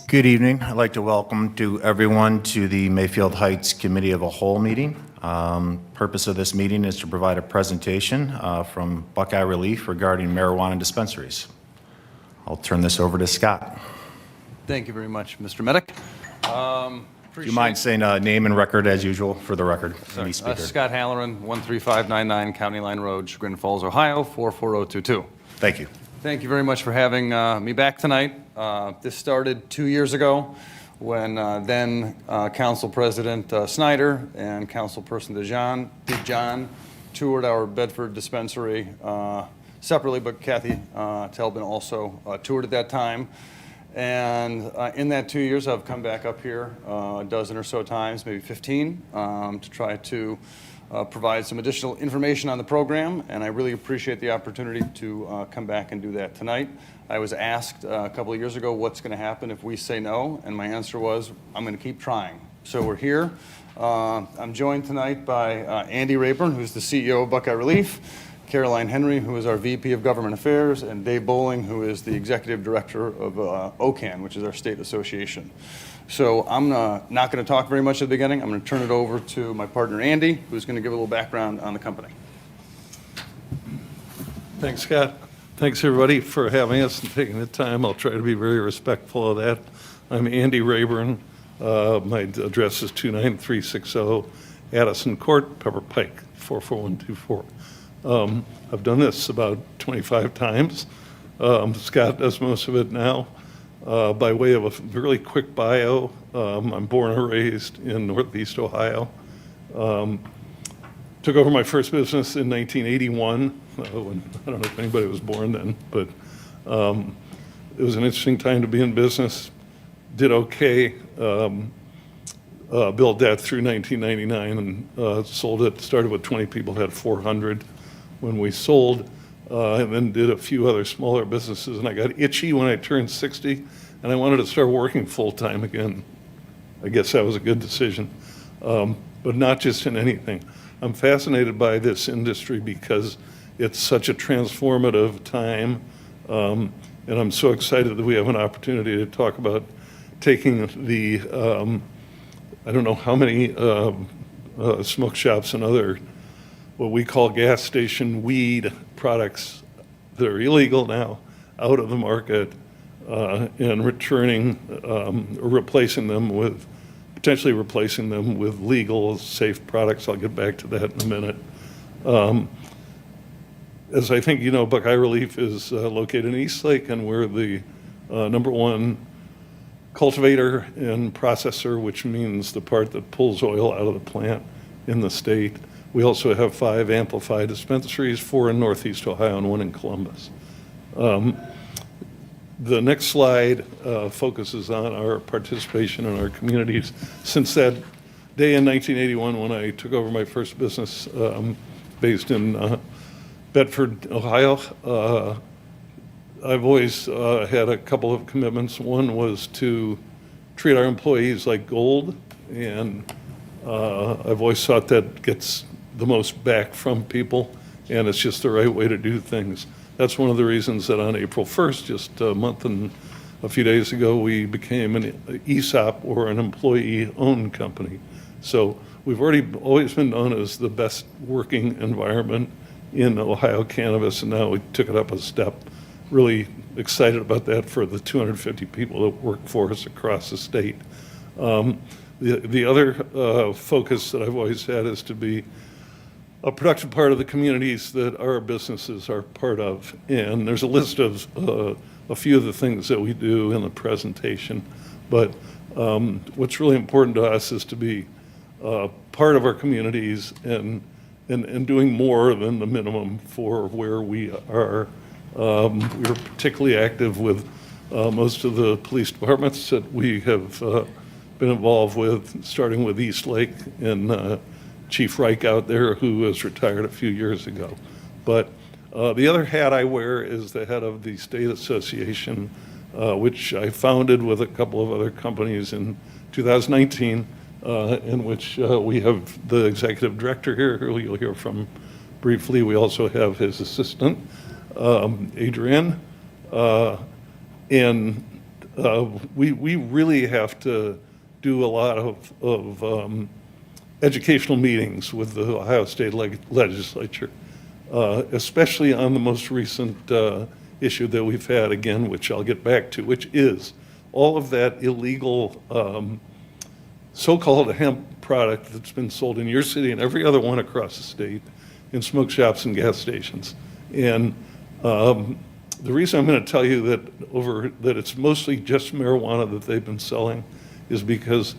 Good evening. I'd like to welcome everyone to the Mayfield Heights Committee of a Whole meeting. Purpose of this meeting is to provide a presentation from Buckeye Relief regarding marijuana dispensaries. I'll turn this over to Scott. Thank you very much, Mr. Medic. Do you mind saying name and record as usual for the record? Any speaker. Scott Halloran, 13599 County Line Road, Chagrin Falls, Ohio, 44022. Thank you. Thank you very much for having me back tonight. This started 2 years ago when then Council President Snyder and Councilperson DeJohn toured our Bedford dispensary separately, but Kathy Telbin also toured at that time. And in that 2 years, I've come back up here a dozen or so times, maybe 15, to try to provide some additional information on the program, and I really appreciate the opportunity to come back and do that tonight. I was asked a couple of years ago what's going to happen if we say no, and my answer was, I'm going to keep trying. So we're here. I'm joined tonight by Andy Rayburn, who's the CEO of Buckeye Relief, Caroline Henry, who is our VP of Government Affairs, and Dave Bowling, who is the Executive Director of OCAN, which is our state association. So I'm not going to talk very much at the beginning. I'm going to turn it over to my partner, Andy, who's going to give a little background on the company. Thanks, Scott. Thanks, everybody, for having us and taking the time. I'll try to be very respectful of that. I'm Andy Rayburn. My address is 29360 Addison Court, Pepper Pike, 44124. I've done this about 25 times. Scott does most of it now. By way of a really quick bio, I'm born and raised in Northeast Ohio. Took over my first business in 1981, when I don't know if anybody was born then, but it was an interesting time to be in business. Did okay, built that through 1999 and sold it. Started with 20 people, had 400 when we sold. And then did a few other smaller businesses, and I got itchy when I turned 60, and I wanted to start working full-time again. I guess that was a good decision, but not just in anything. I'm fascinated by this industry because it's such a transformative time, and I'm so excited that we have an opportunity to talk about taking the, I don't know how many smoke shops and other what we call gas station weed products that are illegal now out of the market and returning or potentially replacing them with legal, safe products. I'll get back to that in a minute. As I think you know, Buckeye Relief is located in Eastlake, and we're the #1 cultivator and processor, which means the part that pulls oil out of the plant in the state. We also have 5 amplified dispensaries, 4 in Northeast Ohio and 1 in Columbus. The next slide focuses on our participation in our communities. Since that day in 1981 when I took over my first business based in Bedford, Ohio, I've always had a couple of commitments. One was to treat our employees like gold, and I've always thought that gets the most back from people, and it's just the right way to do things. That's one of the reasons that on April 1st, just a month and a few days ago, we became an ESOP, or an employee-owned company. So we've always been known as the best working environment in Ohio cannabis, and now we took it up a step. Really excited about that for the 250 people that work for us across the state. The other focus that I've always had is to be a productive part of the communities that our businesses are part of. And there's a list of a few of the things that we do in the presentation. But what's really important to us is to be part of our communities and doing more than the minimum for where we are. We're particularly active with most of the police departments that we have been involved with, starting with Eastlake and Chief Reich out there, who was retired a few years ago. But the other hat I wear is the head of the State Association, which I founded with a couple of other companies in 2019, in which we have the executive director here, who you'll hear from briefly. We also have his assistant, Adrienne, and we really have to do a lot of educational meetings with the Ohio State Legislature, especially on the most recent issue that we've had, again, which I'll get back to, which is all of that illegal so-called hemp product that's been sold in your city and every other one across the state in smoke shops and gas stations. And the reason I'm going to tell you that it's mostly just marijuana that they've been selling is because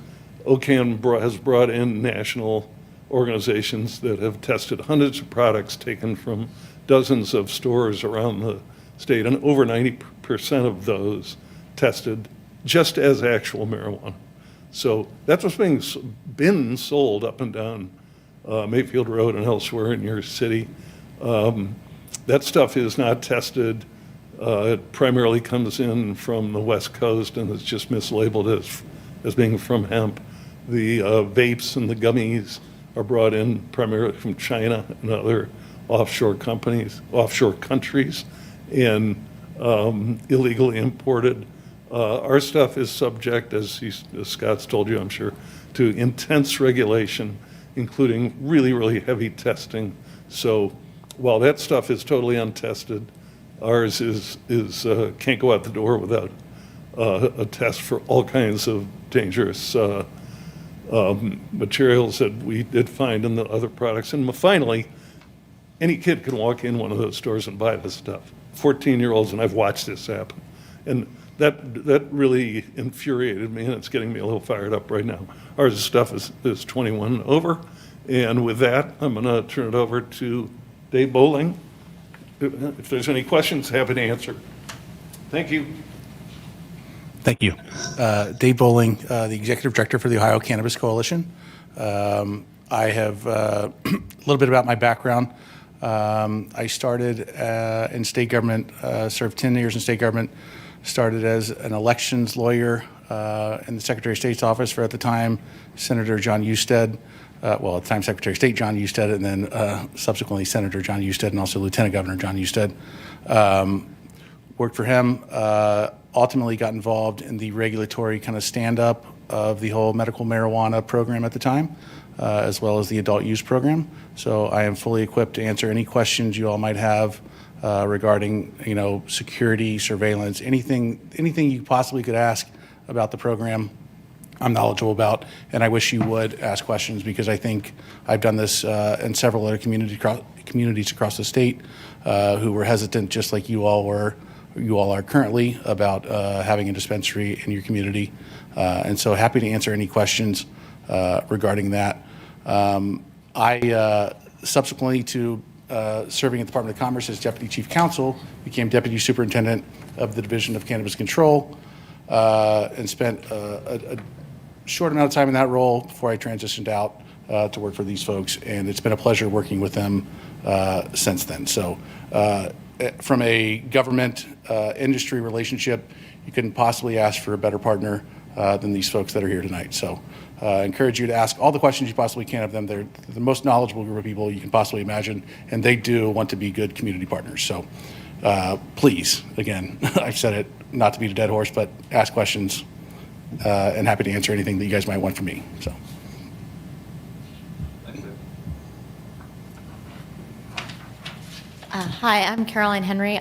OCAN has brought in national organizations that have tested hundreds of products taken from dozens of stores around the state, and over 90% of those tested just as actual marijuana. So that's what's been sold up and down Mayfield Road and elsewhere in your city. That stuff is not tested. It primarily comes in from the West Coast and it's just mislabeled as being from hemp. The vapes and the gummies are brought in primarily from China and other offshore countries, and illegally imported. Our stuff is subject, as Scott's told you, I'm sure, to intense regulation, including really, really heavy testing. So while that stuff is totally untested, ours can't go out the door without a test for all kinds of dangerous materials that we did find in the other products. And finally, any kid can walk in one of those stores and buy this stuff. 14-year-olds, and I've watched this happen. And that really infuriated me, and it's getting me a little fired up right now. Our stuff is 21 and over. And with that, I'm going to turn it over to Dave Bowling. If there's any questions, happy to answer. Thank you. Thank you. Dave Bowling, the Executive Director for the Ohio Cannabis Coalition. I have a little bit about my background. I started in state government, served 10 years in state government, started as an elections lawyer in the Secretary of State's office for, at the time, Senator John Husted. At the time, Secretary of State John Husted, and then subsequently Senator John Husted and also Lieutenant Governor John Husted. Worked for him, ultimately got involved in the regulatory kind of stand-up of the whole medical marijuana program at the time, as well as the adult use program. So I am fully equipped to answer any questions you all might have regarding, security, surveillance, anything you possibly could ask about the program. I'm knowledgeable about, and I wish you would ask questions, because I think I've done this in several other communities across the state who were hesitant, just like you all are currently, about having a dispensary in your community. And so happy to answer any questions regarding that. I subsequently to serving at the Department of Commerce as Deputy Chief Counsel, became Deputy Superintendent of the Division of Cannabis Control, and spent a short amount of time in that role before I transitioned out to work for these folks, and it's been a pleasure working with them since then. So from a government industry relationship, you couldn't possibly ask for a better partner than these folks that are here tonight. So I encourage you to ask all the questions you possibly can of them. They're the most knowledgeable group of people you can possibly imagine, and they do want to be good community partners. So please, again, I've said it not to beat a dead horse, but ask questions, and happy to answer anything that you guys might want from me. So. Hi, I'm Caroline Henry.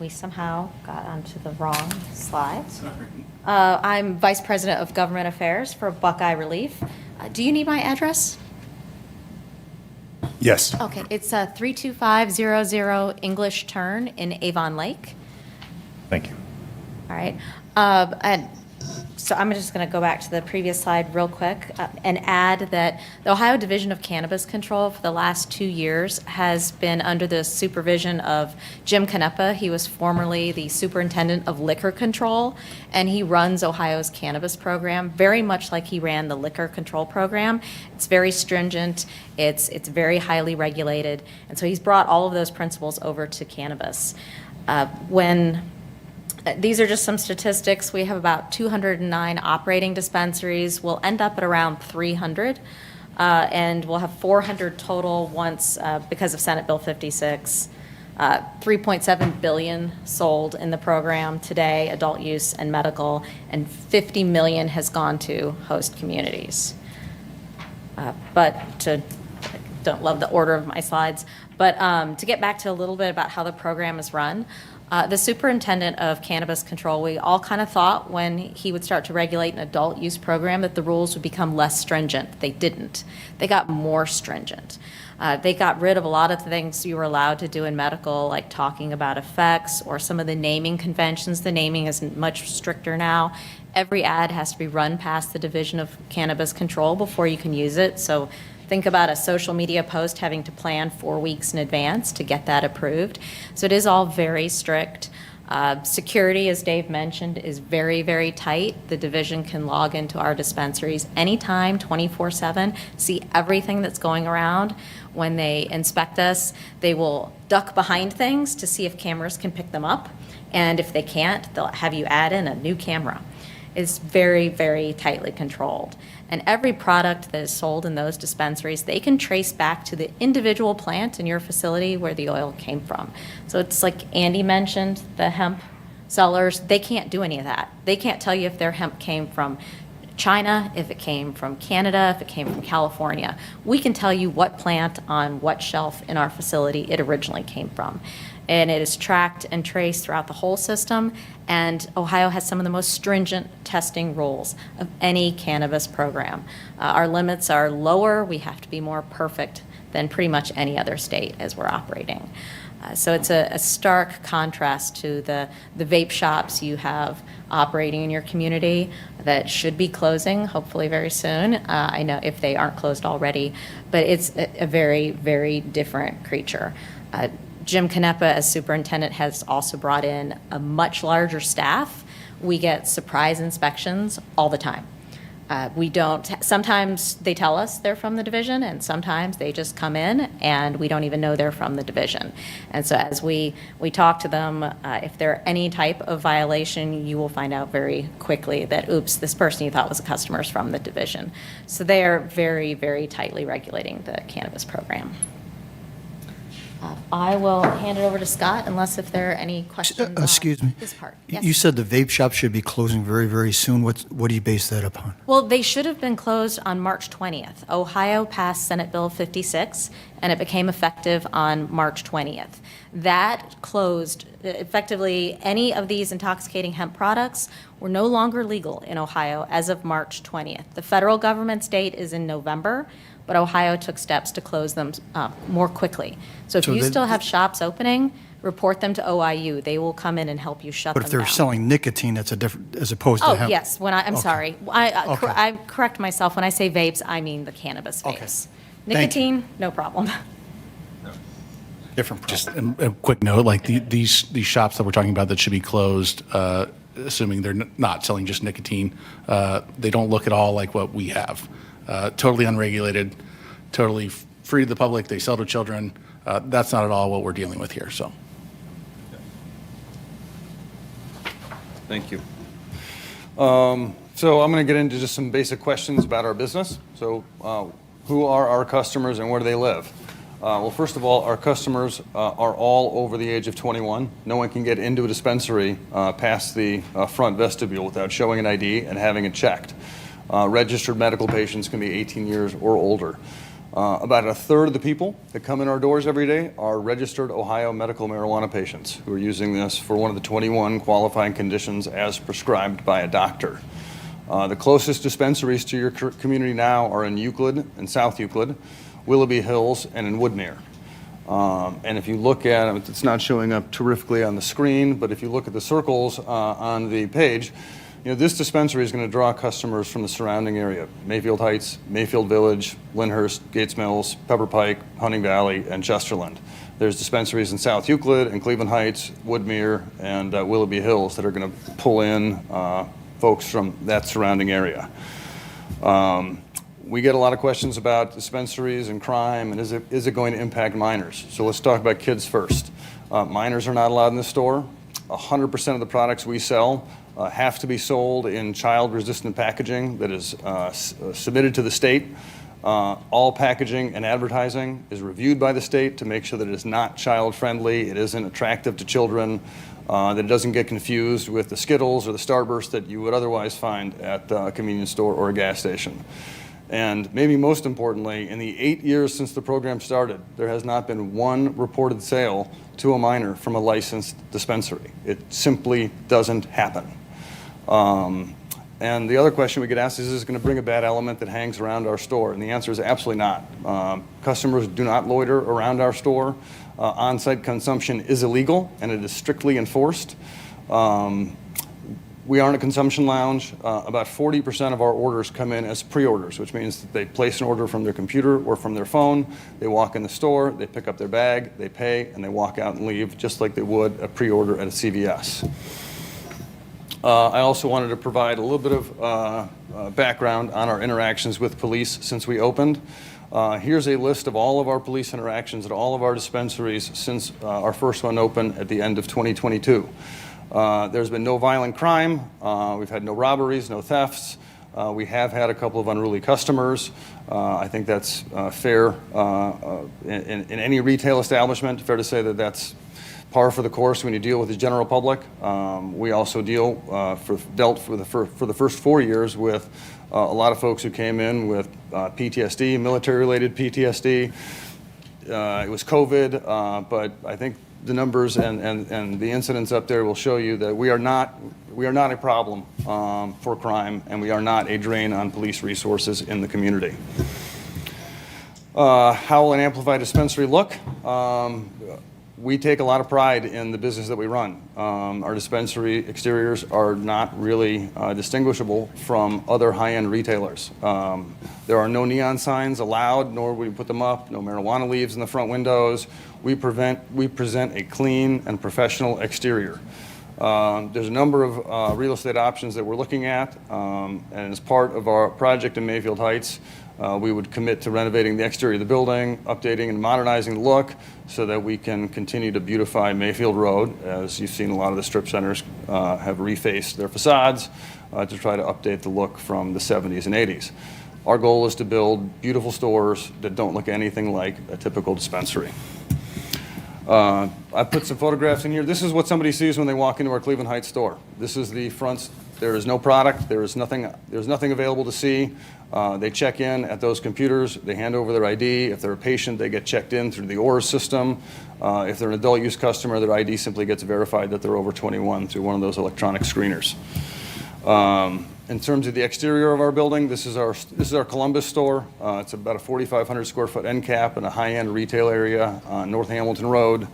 We somehow got onto the wrong slides. I'm Vice President of Government Affairs for Buckeye Relief. Do you need my address? Yes. Okay, it's 32500 English Turn in Avon Lake. Thank you. All right. And so I'm just going to go back to the previous slide real quick and add that the Ohio Division of Cannabis Control for the last 2 years has been under the supervision of Jim Canepa. He was formerly the Superintendent of Liquor Control, and he runs Ohio's cannabis program very much like he ran the liquor control program. It's very stringent. It's very highly regulated. And so he's brought all of those principles over to cannabis. These are just some statistics. We have about 209 operating dispensaries. We'll end up at around 300, and we'll have 400 total once, because of Senate Bill 56, 3.7 billion sold in the program today, adult use and medical, and 50 million has gone to host communities. Don't love the order of my slides, but to get back to a little bit about how the program is run, the superintendent of cannabis control, we all kind of thought when he would start to regulate an adult use program that the rules would become less stringent. They didn't. They got more stringent. They got rid of a lot of the things you were allowed to do in medical, like talking about effects or some of the naming conventions. The naming is much stricter now. Every ad has to be run past the Division of Cannabis Control before you can use it. So think about a social media post having to plan 4 weeks in advance to get that approved. So it is all very strict. Security, as Dave mentioned, is very, very tight. The division can log into our dispensaries anytime, 24/7, see everything that's going around. When they inspect us, they will duck behind things to see if cameras can pick them up. And if they can't, they'll have you add in a new camera. It's very, very tightly controlled. And every product that is sold in those dispensaries, they can trace back to the individual plant in your facility where the oil came from. So it's like Andy mentioned, the hemp sellers, they can't do any of that. They can't tell you if their hemp came from China, if it came from Canada, if it came from California. We can tell you what plant on what shelf in our facility it originally came from. And it is tracked and traced throughout the whole system. And Ohio has some of the most stringent testing rules of any cannabis program. Our limits are lower. We have to be more perfect than pretty much any other state as we're operating. So it's a stark contrast to the vape shops you have operating in your community that should be closing, hopefully very soon. I know if they aren't closed already, but it's a very, very different creature. Jim Canepa, as superintendent, has also brought in a much larger staff. We get surprise inspections all the time. We don't, sometimes they tell us they're from the division, and sometimes they just come in and we don't even know they're from the division. And so as we talk to them, if there are any type of violation, you will find out very quickly that, oops, this person you thought was a customer is from the division. So they are very, very tightly regulating the cannabis program. I will hand it over to Scott unless if there are any questions Excuse on me. this part. You Yes. said the vape shop should be closing very, very soon. What do you base that upon? Well, they should have been closed on March 20th. Ohio passed Senate Bill 56, and it became effective on March 20th. That closed, effectively, any of these intoxicating hemp products were no longer legal in Ohio as of March 20th. The federal government's date is in November, but Ohio took steps to close them more quickly. So if So you they- still have shops opening, report them to OIU. They will come in and help you shut them But down. if they're selling nicotine, that's a different, as opposed to Oh, hemp. yes, I'm Okay. sorry. Okay. I correct myself. When I say vapes, I mean the cannabis vapes. Okay. Thank you. Nicotine, no problem. Different Just problem. a quick note, like these shops that we're talking about that should be closed, assuming they're not selling just nicotine, they don't look at all like what we have. Totally unregulated, totally free to the public, they sell to children. That's not at all what we're dealing with here, so. Thank you. So I'm going to get into just some basic questions about our business. So who are our customers and where do they live? Well, first of all, our customers are all over the age of 21. No one can get into a dispensary past the front vestibule without showing an ID and having it checked. Registered medical patients can be 18 years or older. About a third of the people that come in our doors every day are registered Ohio medical marijuana patients who are using this for one of the 21 qualifying conditions as prescribed by a doctor. The closest dispensaries to your community now are in Euclid and South Euclid, Willoughby Hills, and in Woodmere. And if you look at it, it's not showing up terrifically on the screen, but if you look at the circles on the page, you know, this dispensary is going to draw customers from the surrounding area: Mayfield Heights, Mayfield Village, Lyndhurst, Gates Mills, Pepper Pike, Hunting Valley, and Chesterland. There's dispensaries in South Euclid and Cleveland Heights, Woodmere, and Willoughby Hills that are going to pull in folks from that surrounding area. We get a lot of questions about dispensaries and crime, and is it going to impact minors? So let's talk about kids first. Minors are not allowed in the store. 100% of the products we sell have to be sold in child-resistant packaging that is submitted to the state. All packaging and advertising is reviewed by the state to make sure that it is not child-friendly, it isn't attractive to children, that it doesn't get confused with the Skittles or the Starburst that you would otherwise find at a convenience store or a gas station. And maybe most importantly, in the 8 years since the program started, there has not been one reported sale to a minor from a licensed dispensary. It simply doesn't happen. And the other question we get asked is this going to bring a bad element that hangs around our store? And the answer is absolutely not. Customers do not loiter around our store. On-site consumption is illegal, and it is strictly enforced. We aren't a consumption lounge. About 40% of our orders come in as pre-orders, which means that they place an order from their computer or from their phone. They walk in the store, they pick up their bag, they pay, and they walk out and leave just like they would a pre-order at a CVS. I also wanted to provide a little bit of background on our interactions with police since we opened. Here's a list of all of our police interactions at all of our dispensaries since our first one opened at the end of 2022. There's been no violent crime. We've had no robberies, no thefts. We have had a couple of unruly customers. I think that's fair in any retail establishment. Fair to say that that's par for the course when you deal with the general public. We also dealt for the first 4 years with a lot of folks who came in with PTSD, military-related PTSD. It was COVID, but I think the numbers and the incidents up there will show you that we are not a problem for crime, and we are not a drain on police resources in the community. How will an amplified dispensary look? We take a lot of pride in the business that we run. Our dispensary exteriors are not really distinguishable from other high-end retailers. There are no neon signs allowed, nor will we put them up, no marijuana leaves in the front windows. We present a clean and professional exterior. There's a number of real estate options that we're looking at, and as part of our project in Mayfield Heights, we would commit to renovating the exterior of the building, updating and modernizing the look so that we can continue to beautify Mayfield Road. As you've seen, a lot of the strip centers have refaced their facades to try to update the look from the 70s and 80s. Our goal is to build beautiful stores that don't look anything like a typical dispensary. I put some photographs in here. This is what somebody sees when they walk into our Cleveland Heights store. This is the front. There is no product. There's nothing available to see. They check in at those computers. They hand over their ID. If they're a patient, they get checked in through the ORS system. If they're an adult use customer, their ID simply gets verified that they're over 21 through one of those electronic screeners. In terms of the exterior of our building, this is our Columbus store. It's about a 4,500 square foot end cap in a high-end retail area on North Hamilton Road.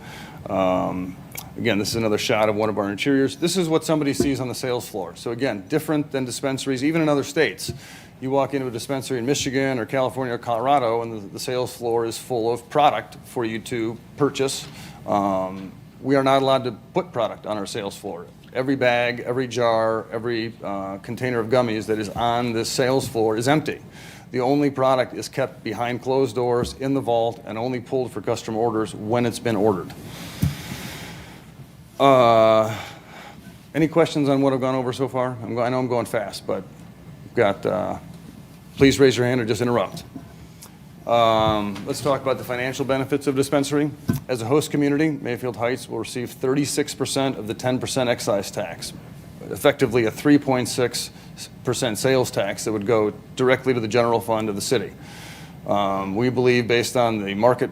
Again, this is another shot of one of our interiors. This is what somebody sees on the sales floor. So again, different than dispensaries, even in other states. You walk into a dispensary in Michigan or California or Colorado, and the sales floor is full of product for you to purchase. We are not allowed to put product on our sales floor. Every bag, every jar, every container of gummies that is on this sales floor is empty. The only product is kept behind closed doors in the vault and only pulled for customer orders when it's been ordered. Any questions on what I've gone over so far? I know I'm going fast, but we've got, please raise your hand or just interrupt. Let's talk about the financial benefits of dispensary. As a host community, Mayfield Heights will receive 36% of the 10% excise tax, effectively a 3.6% sales tax that would go directly to the general fund of the city. We believe, based on the market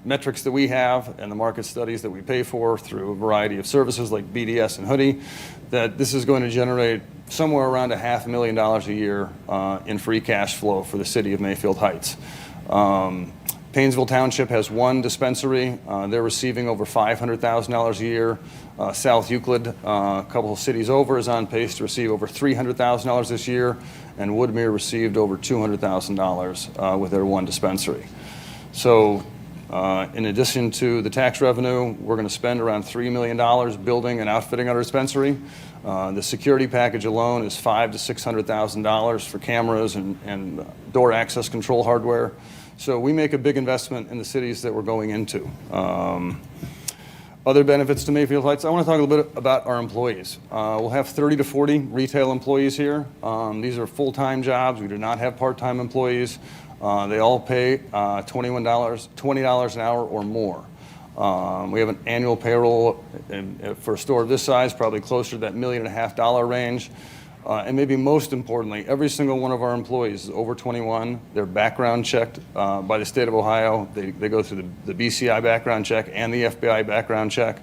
metrics that we have and the market studies that we pay for through a variety of services like BDS and Hoodie, that this is going to generate somewhere around $500,000 a year in free cash flow for the city of Mayfield Heights. Paynesville Township has one dispensary. They're receiving over $500,000 a year. South Euclid, a couple of cities over, is on pace to receive over $300,000 this year, and Woodmere received over $200,000 with their one dispensary. So in addition to the tax revenue, we're going to spend around $3 million building and outfitting our dispensary. The security package alone is $500,000 to $600,000 for cameras and door access control hardware. So we make a big investment in the cities that we're going into. Other benefits to Mayfield Heights, I want to talk a little bit about our employees. We'll have 30 to 40 retail employees here. These are full-time jobs. We do not have part-time employees. They all pay $20 an hour or more. We have an annual payroll for a store of this size, probably closer to that $1.5 million range. And maybe most importantly, every single one of our employees is over 21. They're background checked by the state of Ohio. They go through the BCI background check and the FBI background check.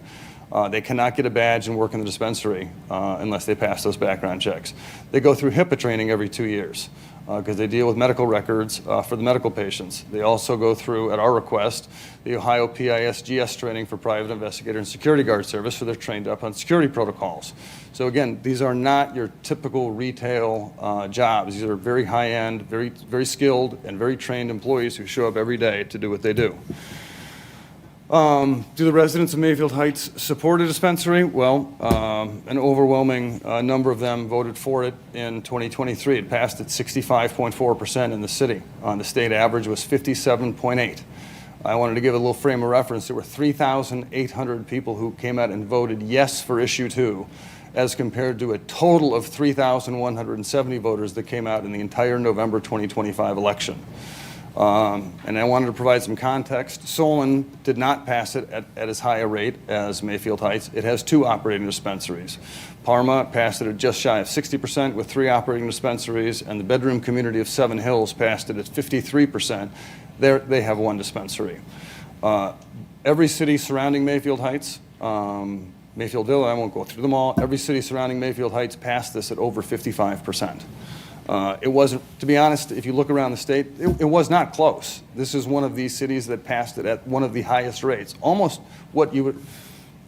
They cannot get a badge and work in the dispensary unless they pass those background checks. They go through HIPAA training every 2 years because they deal with medical records for the medical patients. They also go through, at our request, the Ohio PISGS training for private investigator and security guard service, so they're trained up on security protocols. So again, these are not your typical retail jobs. These are very high-end, very, very skilled, and very trained employees who show up every day to do what they do. Do the residents of Mayfield Heights support a dispensary? Well, an overwhelming number of them voted for it in 2023. It passed at 65.4% in the city. The state average was 57.8%. I wanted to give a little frame of reference. There were 3,800 people who came out and voted yes for issue 2, as compared to a total of 3,170 voters that came out in the entire November 2025 election. And I wanted to provide some context. Solon did not pass it at as high a rate as Mayfield Heights. It has 2 operating dispensaries. Parma passed it at just shy of 60% with 3 operating dispensaries, and the bedroom community of Seven Hills passed it at 53%. They have 1 dispensary. Every city surrounding Mayfield Heights, Mayfieldville, I won't go through them all, every city surrounding Mayfield Heights passed this at over 55%. It wasn't, to be honest, if you look around the state, it was not close. This is one of these cities that passed it at one of the highest rates. Almost what you would,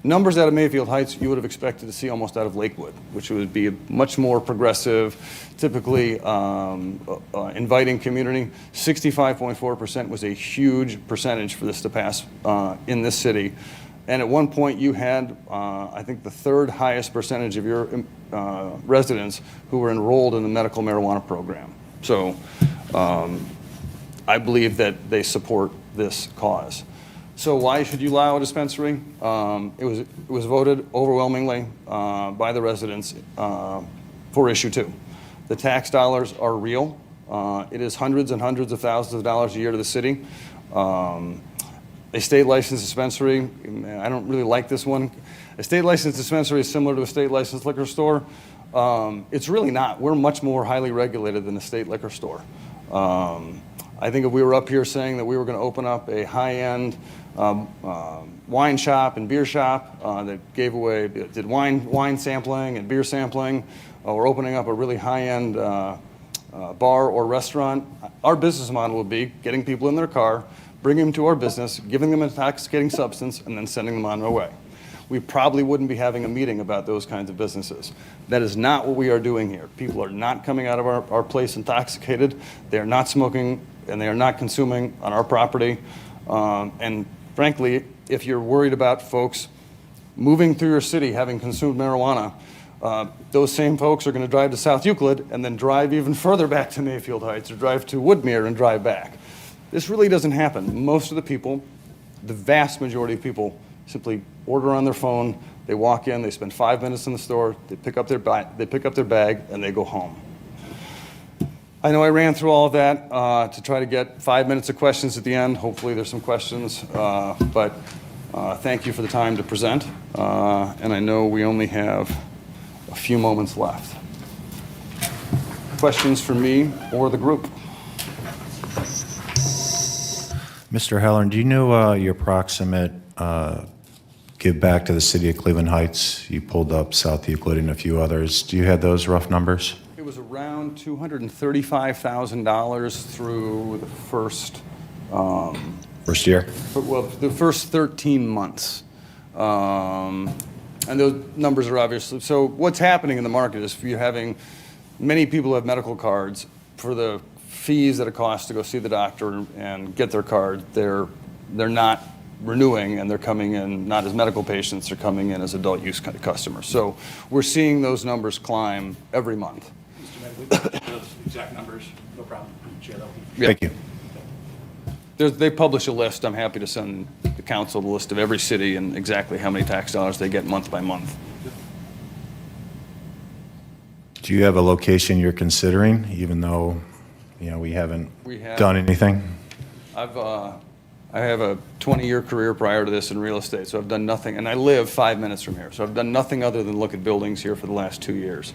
numbers out of Mayfield Heights you would have expected to see almost out of Lakewood, which would be a much more progressive, typically inviting community. 65.4% was a huge percentage for this to pass in this city. And at one point, you had, I think, the 3rd highest percentage of your residents who were enrolled in the medical marijuana program. So I believe that they support this cause. So why should you allow a dispensary? It was voted overwhelmingly by the residents for issue 2. The tax dollars are real. It is hundreds and hundreds of thousands of dollars a year to the city. A state licensed dispensary, I don't really like this one. A state licensed dispensary is similar to a state licensed liquor store. It's really not. We're much more highly regulated than a state liquor store. I think if we were up here saying that we were going to open up a high-end wine shop and beer shop that did wine sampling and beer sampling, we're opening up a really high-end bar or restaurant, our business model would be getting people in their car, bringing them to our business, giving them an intoxicating substance, and then sending them on their way. We probably wouldn't be having a meeting about those kinds of businesses. That is not what we are doing here. People are not coming out of our place intoxicated. They are not smoking, and they are not consuming on our property. And frankly, if you're worried about folks moving through your city having consumed marijuana, those same folks are going to drive to South Euclid and then drive even further back to Mayfield Heights or drive to Woodmere and drive back. This really doesn't happen. Most of the people, the vast majority of people, simply order on their phone, they walk in, they spend 5 minutes in the store, they pick up their bag, and they go home. I know I ran through all of that to try to get 5 minutes of questions at the end. Hopefully there's some questions, but thank you for the time to present. And I know we only have a few moments left. Questions for me or the group? Mr. Halloran, do you know your approximate give back to the city of Cleveland Heights? You pulled up South Euclid and a few others. Do you have those rough numbers? It was around $235,000 through the first year? well, the first 13 months. And those numbers are obviously, so what's happening in the market is you're having many people who have medical cards for the fees that it costs to go see the doctor and get their card. They're not renewing, and they're coming in not as medical patients, they're coming in as adult use customers. So we're seeing those numbers climb every month. Mr. Mayor, we can get those exact numbers, no problem. Share that with you. Thank you. They publish a list. I'm happy to send the council the list of every city and exactly how many tax dollars they get month by month. Do you have a location you're considering, even though We haven't We have- done anything? I have a 20-year career prior to this in real estate, so I've done nothing, and I live 5 minutes from here, so I've done nothing other than look at buildings here for the last 2 years.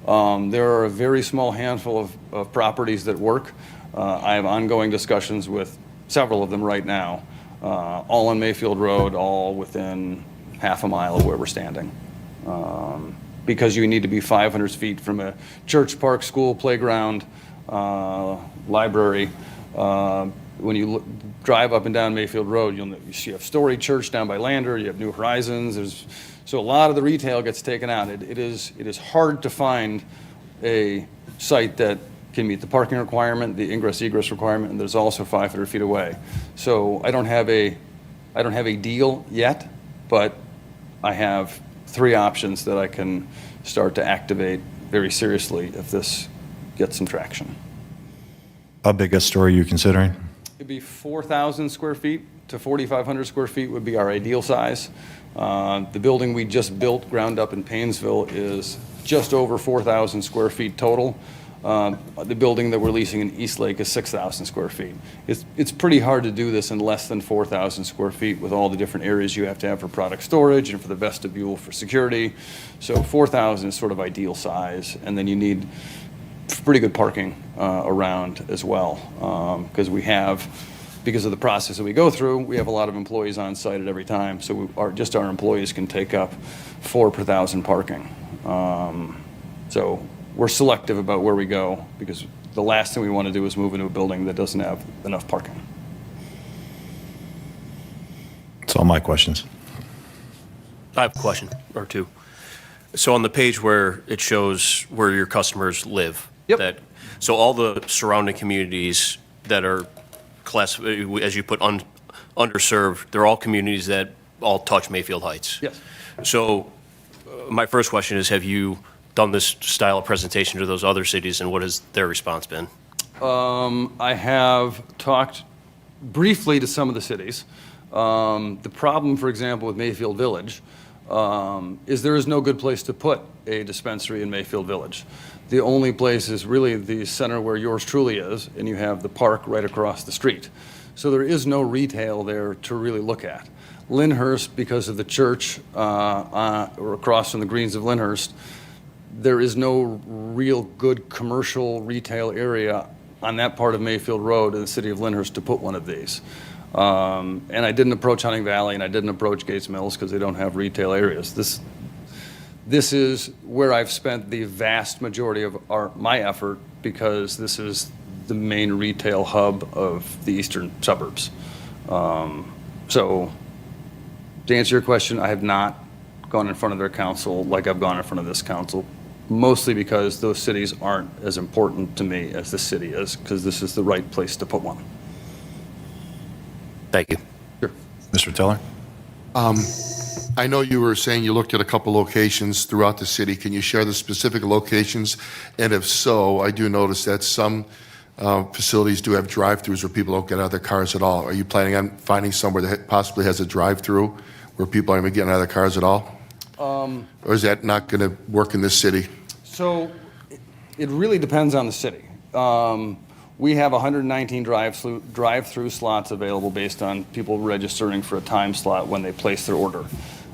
There are a very small handful of properties that work. I have ongoing discussions with several of them right now, all on Mayfield Road, all within half a mile of where we're standing. Because you need to be 500 feet from a church, park, school, playground, library. When you drive up and down Mayfield Road, you have Story Church down by Lander, you have New Horizons. So a lot of the retail gets taken out. It is hard to find a site that can meet the parking requirement, the ingress egress requirement, and there's also 500 feet away. So I don't have a deal yet, but I have 3 options that I can start to activate very seriously if this gets some traction. How big a store are you considering? It'd be 4,000 square feet to 4,500 square feet would be our ideal size. The building we just built, ground up in Paynesville, is just over 4,000 square feet total. The building that we're leasing in Eastlake is 6,000 square feet. It's pretty hard to do this in less than 4,000 square feet with all the different areas you have to have for product storage and for the vestibule for security. So 4,000 is sort of ideal size, and then you need pretty good parking around as well, because of the process that we go through, we have a lot of employees on site at every time, so our employees can take up 4 per 1,000 parking. So we're selective about where we go, because the last thing we want to do is move into a building that doesn't have enough parking. That's all my questions. I have a question or two. So on the page where it shows where your customers live. Yep. So all the surrounding communities that are as you put underserved, they're all communities that all touch Mayfield Heights. Yes. So my first question is, have you done this style of presentation to those other cities, and what has their response been? I have talked briefly to some of the cities. The problem, for example, with Mayfield Village is there is no good place to put a dispensary in Mayfield Village. The only place is really the center where yours truly is, and you have the park right across the street. So there is no retail there to really look at. Lyndhurst, because of the church or across from the Greens of Lyndhurst, there is no real good commercial retail area on that part of Mayfield Road in the city of Lyndhurst to put one of these. And I didn't approach Hunting Valley, and I didn't approach Gates Mills because they don't have retail areas. This is where I've spent the vast majority of my effort, because this is the main retail hub of the eastern suburbs. So to answer your question, I have not gone in front of their council like I've gone in front of this council, mostly because those cities aren't as important to me as this city is, because this is the right place to put one. Thank you. Sure. Mr. Teller? I know you were saying you looked at a couple locations throughout the city. Can you share the specific locations? And if so, I do notice that some facilities do have drive-throughs where people don't get out of their cars at all. Are you planning on finding somewhere that possibly has a drive-through where people aren't even getting out of their cars at all? Or is that not going to work in this city? So it really depends on the city. We have 119 drive-through slots available based on people registering for a time slot when they place their order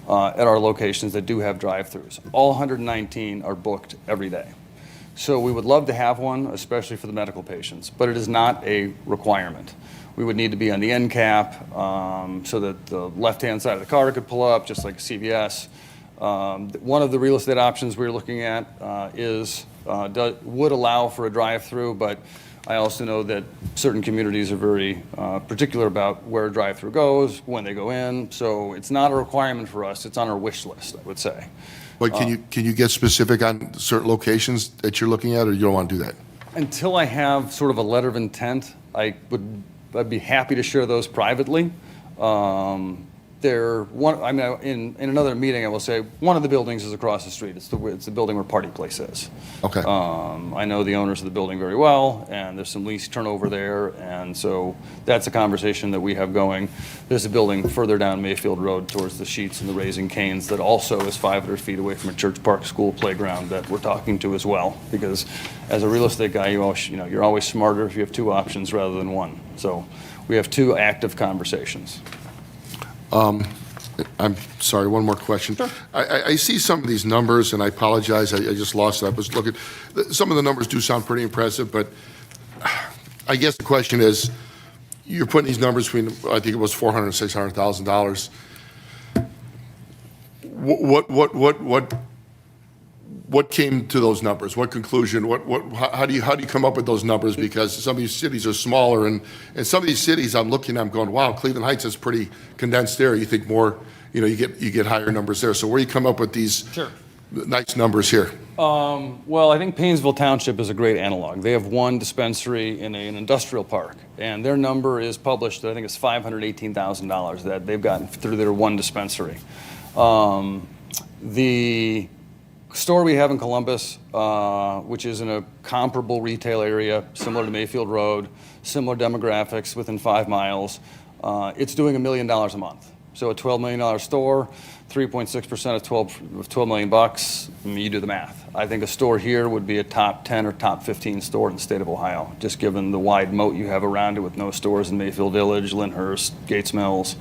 at our locations that do have drive-throughs. All 119 are booked every day. So we would love to have one, especially for the medical patients, but it is not a requirement. We would need to be on the end cap so that the left-hand side of the car could pull up, just like a CVS. One of the real estate options we're looking at would allow for a drive-through, but I also know that certain communities are very particular about where a drive-through goes, when they go in. So it's not a requirement for us. It's on our wish list, I would say. But can you get specific on certain locations that you're looking at, or you don't want to do that? Until I have sort of a letter of intent, I'd be happy to share those privately. in another meeting, I will say, one of the buildings is across the street. It's the building where Party Place is. Okay. I know the owners of the building very well, and there's some lease turnover there, and so that's a conversation that we have going. There's a building further down Mayfield Road towards the Sheets and the Raising Canes that also is 500 feet away from a Church Park School playground that we're talking to as well, because as a real estate guy, you're always smarter if you have two options rather than one. So we have two active conversations. I'm sorry, one more question. Sure. I see some of these numbers, and I apologize, I just lost it. I was looking, some of the numbers do sound pretty impressive, but I guess the question is, you're putting these numbers between, I think it was $400,000 and $600,000. What came to those numbers? What conclusion? How do you come up with those numbers? Because some of these cities are smaller, and some of these cities I'm looking, I'm going, wow, Cleveland Heights is pretty condensed area. You think more, you get higher numbers there. So where do you come up with these nice numbers here? Well, I think Paynesville Township is a great analog. They have one dispensary in an industrial park, and their number is published, I think it's $518,000 that they've gotten through their one dispensary. The store we have in Columbus, which is in a comparable retail area, similar to Mayfield Road, similar demographics within 5 miles, it's doing $1 million a month. So a $12 million store, 3.6% of 12 million bucks. I mean, you do the math. I think a store here would be a top 10 or top 15 store in the state of Ohio, just given the wide moat you have around it with no stores in Mayfield Village, Lyndhurst, Gates Mills.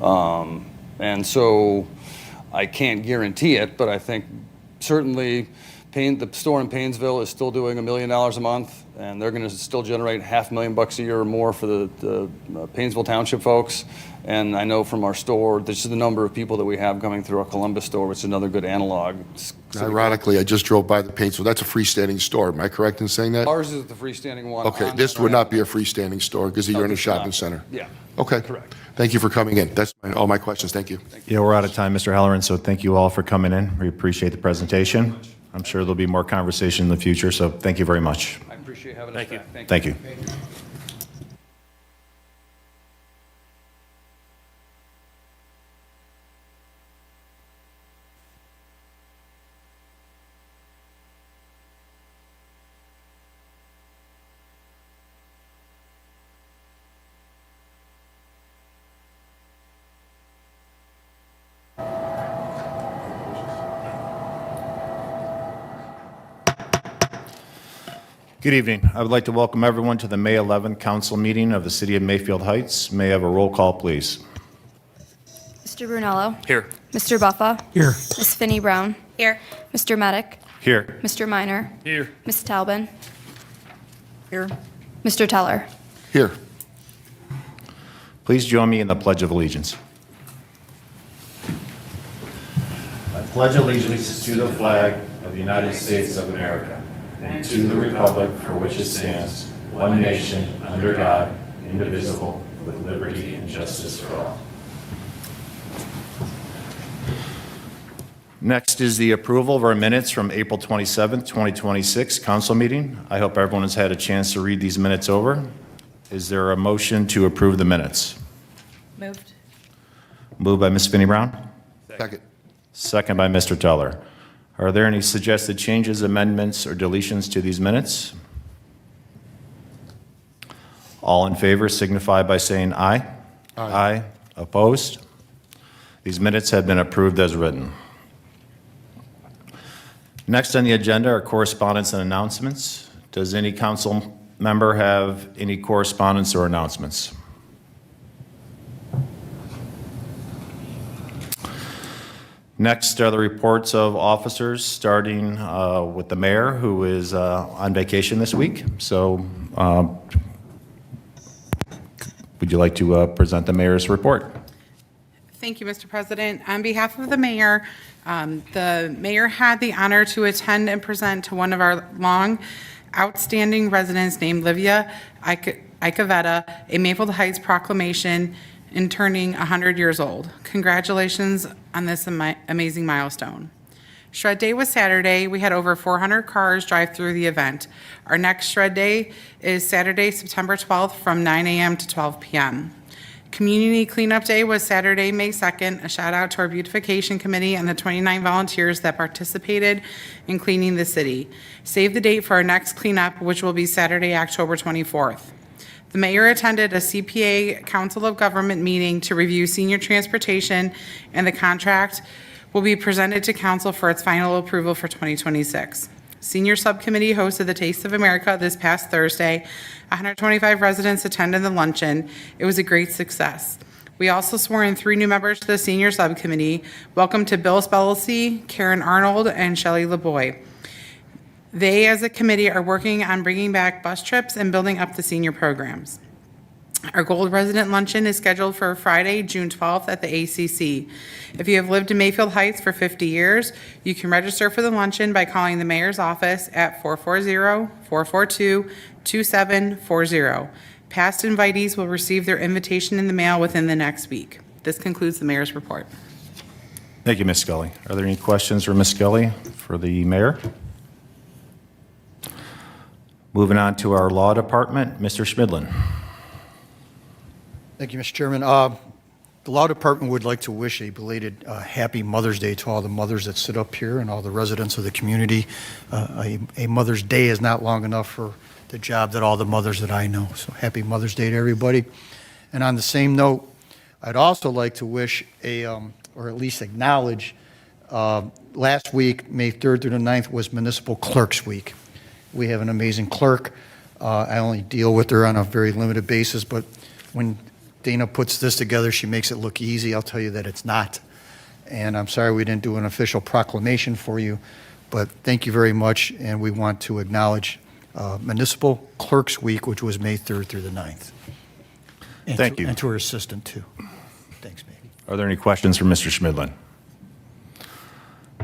And so I can't guarantee it, but I think certainly the store in Paynesville is still doing $1 million a month, and they're going to still generate $500,000 a year or more for the Paynesville Township folks. And I know from our store, this is the number of people that we have coming through our Columbus store, which is another good analog. Ironically, I just drove by the Paynesville. That's a freestanding store. Am I correct in saying that? Ours is the freestanding one. Okay, this would not be a freestanding store because you're in a it's shopping not. center. Yeah. Okay. Correct. Thank you for coming in. That's all my questions. Thank you. Yeah, we're out of time, Mr. Halloran, so thank you all for coming in. We appreciate the presentation. I'm sure there'll be more conversation in the future, so thank you very much. I appreciate having us back. Thank you. Good evening. I would like to welcome everyone to the May 11th council meeting of the City of Mayfield Heights. May I have a roll call, please? Mr. Brunello. Here. Mr. Buffa. Here. Ms. Finney Brown. Here. Mr. Medic. Here. Mr. Minor. Here. Ms. Talbin. Here. Mr. Teller. Here. Please join me in the Pledge of Allegiance. I pledge allegiance to the flag of the United States of America and to the republic for which it stands, one nation, under God, indivisible, with liberty and justice for all. Next is the approval of our minutes from April 27th, 2026 council meeting. I hope everyone has had a chance to read these minutes over. Is there a motion to approve the minutes? Moved. Moved by Ms. Finney Brown, Second. second by Mr. Teller. Are there any suggested changes, amendments, or deletions to these minutes? All in favor signify by saying aye. Aye. Opposed? These minutes have been approved as written. Next on the agenda are correspondence and announcements. Does any council member have any correspondence or announcements? Next are the reports of officers, starting with the mayor, who is on vacation this week. So would you like to present the mayor's report? Thank you, Mr. President. On behalf of the mayor had the honor to attend and present to one of our long outstanding residents named Livia Icavetta a Mayfield Heights proclamation in turning 100 years old. Congratulations on this amazing milestone. Shred Day was Saturday. We had over 400 cars drive through the event. Our next Shred Day is Saturday, September 12th from 9 a.m. to 12 p.m. Community Cleanup Day was Saturday, May 2nd. A shout out to our beautification committee and the 29 volunteers that participated in cleaning the city. Save the date for our next cleanup, which will be Saturday, October 24th. The mayor attended a CPA Council of Government meeting to review senior transportation, and the contract will be presented to council for its final approval for 2026. Senior Subcommittee hosted the Taste of America this past Thursday. 125 residents attended the luncheon. It was a great success. We also swore in 3 new members to the Senior Subcommittee. Welcome to Bill Spellacy, Karen Arnold, and Shelley LeBoy. They, as a committee, are working on bringing back bus trips and building up the senior programs. Our Gold Resident Luncheon is scheduled for Friday, June 12th at the ACC. If you have lived in Mayfield Heights for 50 years, you can register for the luncheon by calling the mayor's office at 440-442-2740. Past invitees will receive their invitation in the mail within the next week. This concludes the mayor's report. Thank you, Ms. Scully. Are there any questions for Ms. Scully for the mayor? Moving on to our law department, Mr. Schmidlin. Thank you, Mr. Chairman. The Law Department would like to wish a belated happy Mother's Day to all the mothers that sit up here and all the residents of the community. A Mother's Day is not long enough for the job that all the mothers that I know. So happy Mother's Day to everybody. And on the same note, I'd also like to wish or at least acknowledge, last week, May 3rd through the 9th, was Municipal Clerks Week. We have an amazing clerk. I only deal with her on a very limited basis, but when Dana puts this together, she makes it look easy. I'll tell you that it's not. And I'm sorry we didn't do an official proclamation for you, but thank you very much. And we want to acknowledge Municipal Clerks Week, which was May 3rd through the 9th. And Thank you. And to her assistant, too. Thanks, baby. Are there any questions for Mr. Schmidlin?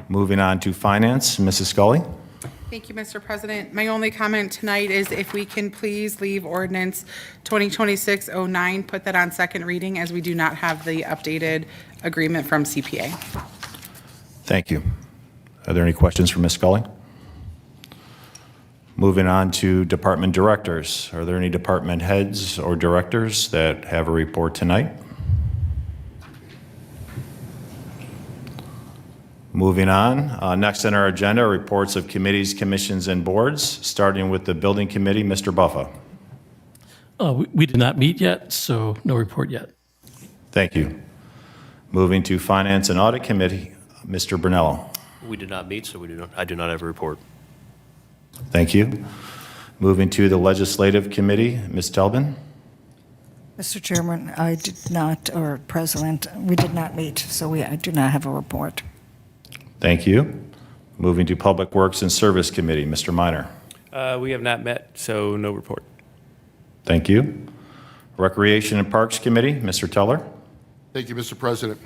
Moving on to finance, Mrs. Scully. Thank you, Mr. President. My only comment tonight is if we can please leave ordinance 2026-09, put that on second reading, as we do not have the updated agreement from CPA. Thank you. Are there any questions for Ms. Scully? Moving on to department directors. Are there any department heads or directors that have a report tonight? Moving on, next on our agenda, are reports of committees, commissions, and boards, starting with the Building Committee, Mr. Buffa. We did not meet yet, so no report yet. Thank you. Moving to Finance and Audit Committee, Mr. Brunello. We did not meet, so I do not have a report. Thank you. Moving to the Legislative Committee, Ms. Telbin. Mr. Chairman, I did not, or President, we did not meet, so I do not have a report. Thank you. Moving to Public Works and Service Committee, Mr. Minor. We have not met, so no report. Thank you. Recreation and Parks Committee, Mr. Teller. Thank you, Mr. President.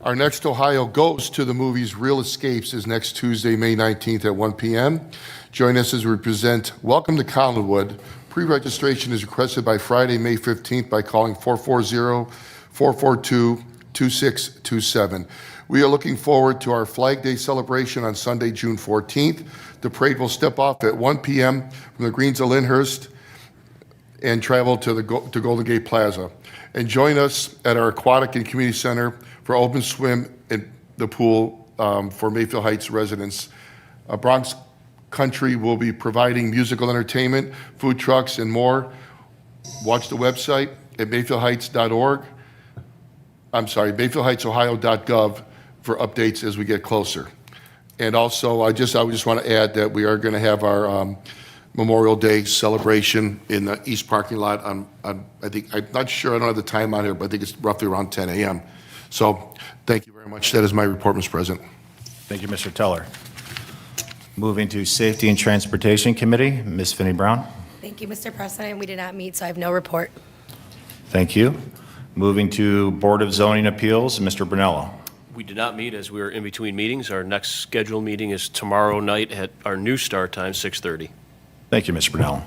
Our next Ohio Goes to the Movies Real Escapes is next Tuesday, May 19th at 1 p.m. Join us as we present Welcome to Collinwood. Pre-registration is requested by Friday, May 15th by calling 440-442-2627. We are looking forward to our Flag Day celebration on Sunday, June 14th. The parade will step off at 1 p.m. from the Greens of Lyndhurst and travel to Golden Gate Plaza. And join us at our Aquatic and Community Center for open swim in the pool for Mayfield Heights residents. Bronx Country will be providing musical entertainment, food trucks, and more. Watch the website at mayfieldheights.org. I'm sorry, mayfieldheightsohio.gov for updates as we get closer. And also, I just want to add that we are going to have our Memorial Day celebration in the east parking lot on I think, I'm not sure, I don't have the time on here, but I think it's roughly around 10 a.m. So thank you very much. That is my report, Mr. President. Thank you, Mr. Teller. Moving to Safety and Transportation Committee, Ms. Finney Brown. Thank you, Mr. President. We did not meet, so I have no report. Thank you. Moving to Board of Zoning Appeals, Mr. Brunello. We did not meet as we were in between meetings. Our next scheduled meeting is tomorrow night at our new start time, 6:30. Thank you, Mr. Brunello.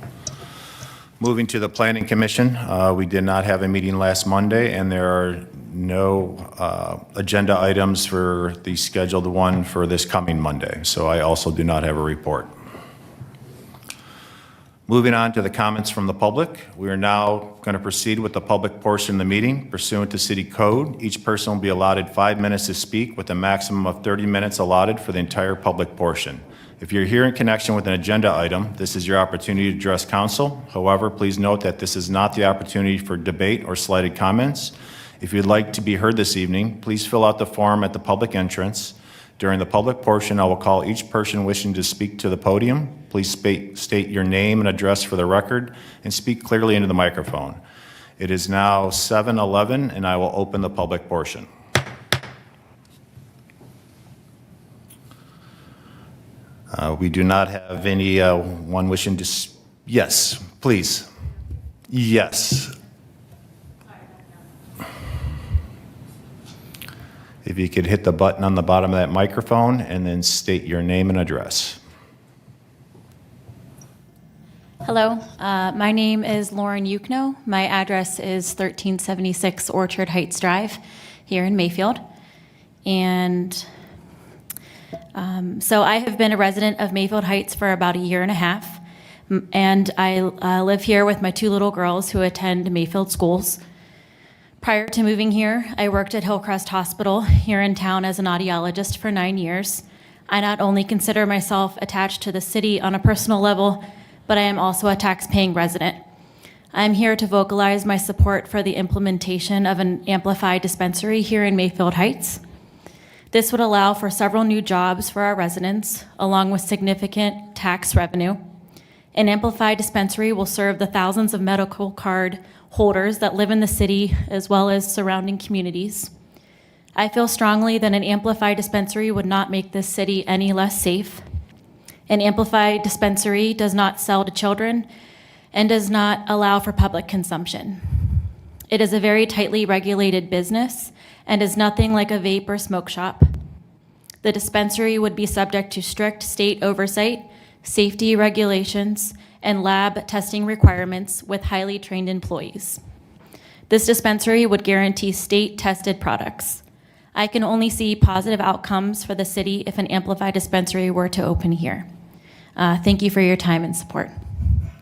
Moving to the Planning Commission, we did not have a meeting last Monday, and there are no agenda items for the scheduled one for this coming Monday, so I also do not have a report. Moving on to the comments from the public, we are now going to proceed with the public portion of the meeting. Pursuant to city code, each person will be allotted 5 minutes to speak with a maximum of 30 minutes allotted for the entire public portion. If you're here in connection with an agenda item, this is your opportunity to address council. However, please note that this is not the opportunity for debate or slighted comments. If you'd like to be heard this evening, please fill out the form at the public entrance. During the public portion, I will call each person wishing to speak to the podium. Please state your name and address for the record and speak clearly into the microphone. It is now 7:11 and I will open the public portion. We do not have anyone wishing to, yes, please. Yes. If you could hit the button on the bottom of that microphone and then state your name and address. Hello, my name is Lauren Yukno. My address is 1376 Orchard Heights Drive here in Mayfield. And so I have been a resident of Mayfield Heights for about a year and a half. And I live here with my 2 little girls who attend Mayfield schools. Prior to moving here, I worked at Hillcrest Hospital here in town as an audiologist for 9 years. I not only consider myself attached to the city on a personal level, but I am also a tax-paying resident. I'm here to vocalize my support for the implementation of an Amplify dispensary here in Mayfield Heights. This would allow for several new jobs for our residents, along with significant tax revenue. An Amplify dispensary will serve the thousands of medical card holders that live in the city as well as surrounding communities. I feel strongly that an Amplify dispensary would not make this city any less safe. An Amplify dispensary does not sell to children and does not allow for public consumption. It is a very tightly regulated business and is nothing like a vape or smoke shop. The dispensary would be subject to strict state oversight, safety regulations, and lab testing requirements with highly trained employees. This dispensary would guarantee state-tested products. I can only see positive outcomes for the city if an Amplify dispensary were to open here. Thank you for your time and support.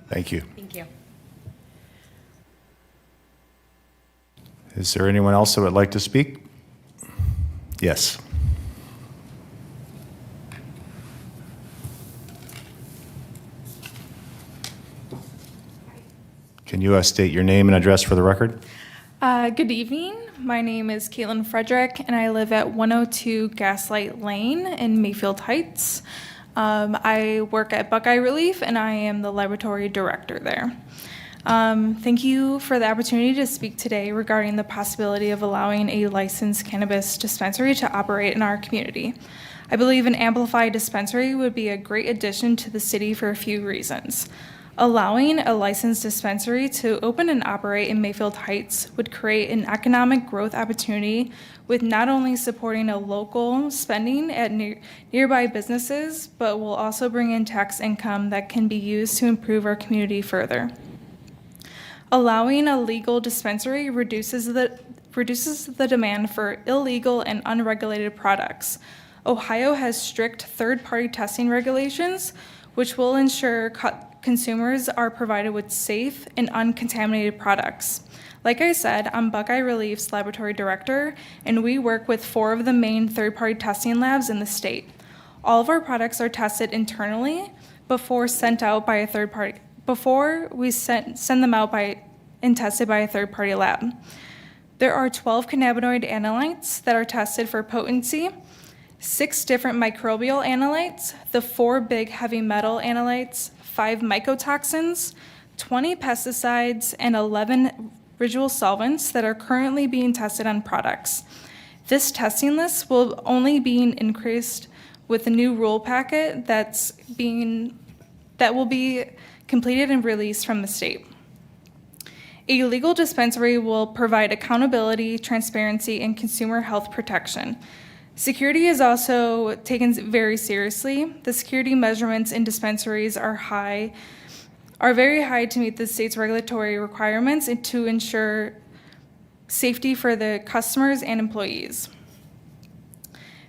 Thank you. Thank you. Is there anyone else that would like to speak? Yes. Can you state your name and address for the record? Good evening. My name is Caitlin Frederick, and I live at 102 Gaslight Lane in Mayfield Heights. I work at Buckeye Relief, and I am the laboratory director there. Thank you for the opportunity to speak today regarding the possibility of allowing a licensed cannabis dispensary to operate in our community. I believe an Amplify dispensary would be a great addition to the city for a few reasons. Allowing a licensed dispensary to open and operate in Mayfield Heights would create an economic growth opportunity with not only supporting a local spending at nearby businesses, but will also bring in tax income that can be used to improve our community further. Allowing a legal dispensary reduces the demand for illegal and unregulated products. Ohio has strict third-party testing regulations, which will ensure consumers are provided with safe and uncontaminated products. Like I said, I'm Buckeye Relief's laboratory director, and we work with 4 of the main third-party testing labs in the state. All of our products are tested internally before sent out by a third party, before we send them out and tested by a third-party lab. There are 12 cannabinoid analytes that are tested for potency, 6 different microbial analytes, the 4 big heavy metal analytes, 5 mycotoxins, 20 pesticides, and 11 residual solvents that are currently being tested on products. This testing list will only be increased with the new rule packet that will be completed and released from the state. A legal dispensary will provide accountability, transparency, and consumer health protection. Security is also taken very seriously. The security measurements in dispensaries are very high to meet the state's regulatory requirements and to ensure safety for the customers and employees.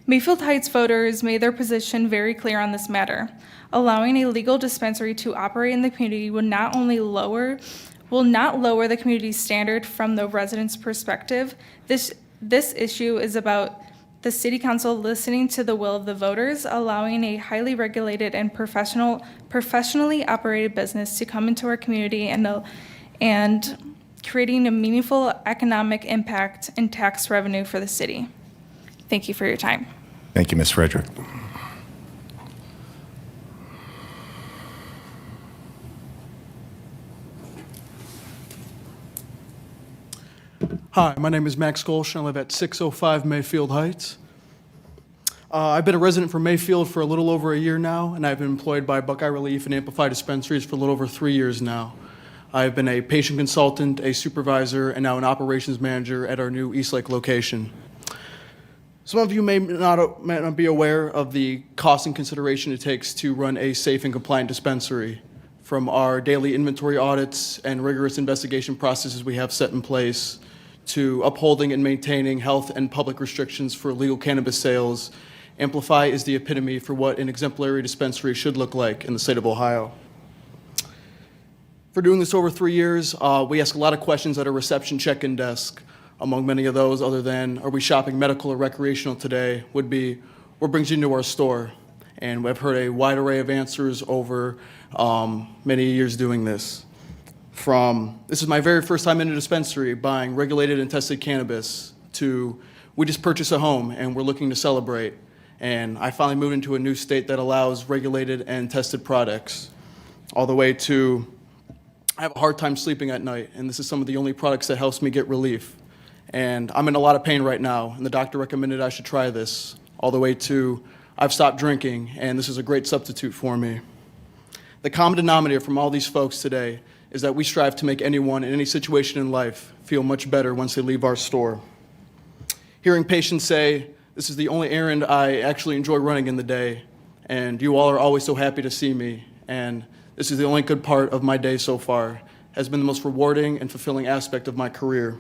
Mayfield Heights voters made their position very clear on this matter. Allowing a legal dispensary to operate in the community will not lower the community's standard from the residents' perspective. This issue is about the City Council listening to the will of the voters, allowing a highly regulated and professionally operated business to come into our community and creating a meaningful economic impact and tax revenue for the city. Thank you for your time. Thank you, Ms. Frederick. Hi, my name is Max Golsh, and I live at 605 Mayfield Heights. I've been a resident for Mayfield for a little over a year now, and I've been employed by Buckeye Relief and Amplify Dispensaries for a little over 3 years now. I've been a patient consultant, a supervisor, and now an operations manager at our new Eastlake location. Some of you may not be aware of the cost and consideration it takes to run a safe and compliant dispensary. From our daily inventory audits and rigorous investigation processes we have set in place, to upholding and maintaining health and public restrictions for legal cannabis sales, Amplify is the epitome for what an exemplary dispensary should look like in the state of Ohio. For doing this over 3 years, we ask a lot of questions at our reception check-in desk. Among many of those, other than, are we shopping medical or recreational today, would be, what brings you into our store? And I've heard a wide array of answers over many years doing this. From, this is my very first time in a dispensary buying regulated and tested cannabis, to, we just purchased a home and we're looking to celebrate. And I finally moved into a new state that allows regulated and tested products. All the way to, I have a hard time sleeping at night, and this is some of the only products that helps me get relief. And I'm in a lot of pain right now, and the doctor recommended I should try this. All the way to, I've stopped drinking, and this is a great substitute for me. The common denominator from all these folks today is that we strive to make anyone in any situation in life feel much better once they leave our store. Hearing patients say, this is the only errand I actually enjoy running in the day, and you all are always so happy to see me, and this is the only good part of my day so far, has been the most rewarding and fulfilling aspect of my career.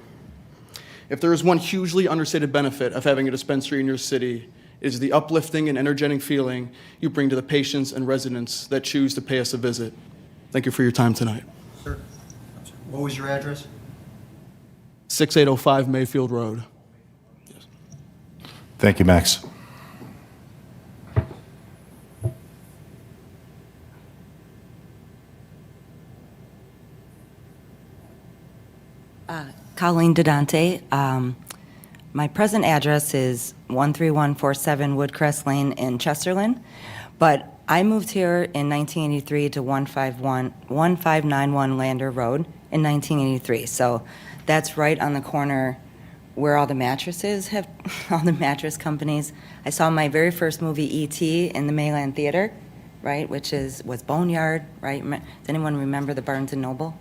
If there is one hugely understated benefit of having a dispensary in your city, it is the uplifting and energetic feeling you bring to the patients and residents that choose to pay us a visit. Thank you for your time tonight. Sir, what was your address? 6805 Mayfield Road. Thank you, Max. Colleen DeDante. My present address is 13147 Woodcrest Lane in Chesterland, but I moved here in 1983 to 1591 Lander Road in 1983. So that's right on the corner where all the mattresses have, all the mattress companies. I saw my very first movie, E.T., in the Mayland Theater, right, which was Boneyard, right? Does anyone remember the Barnes & Noble?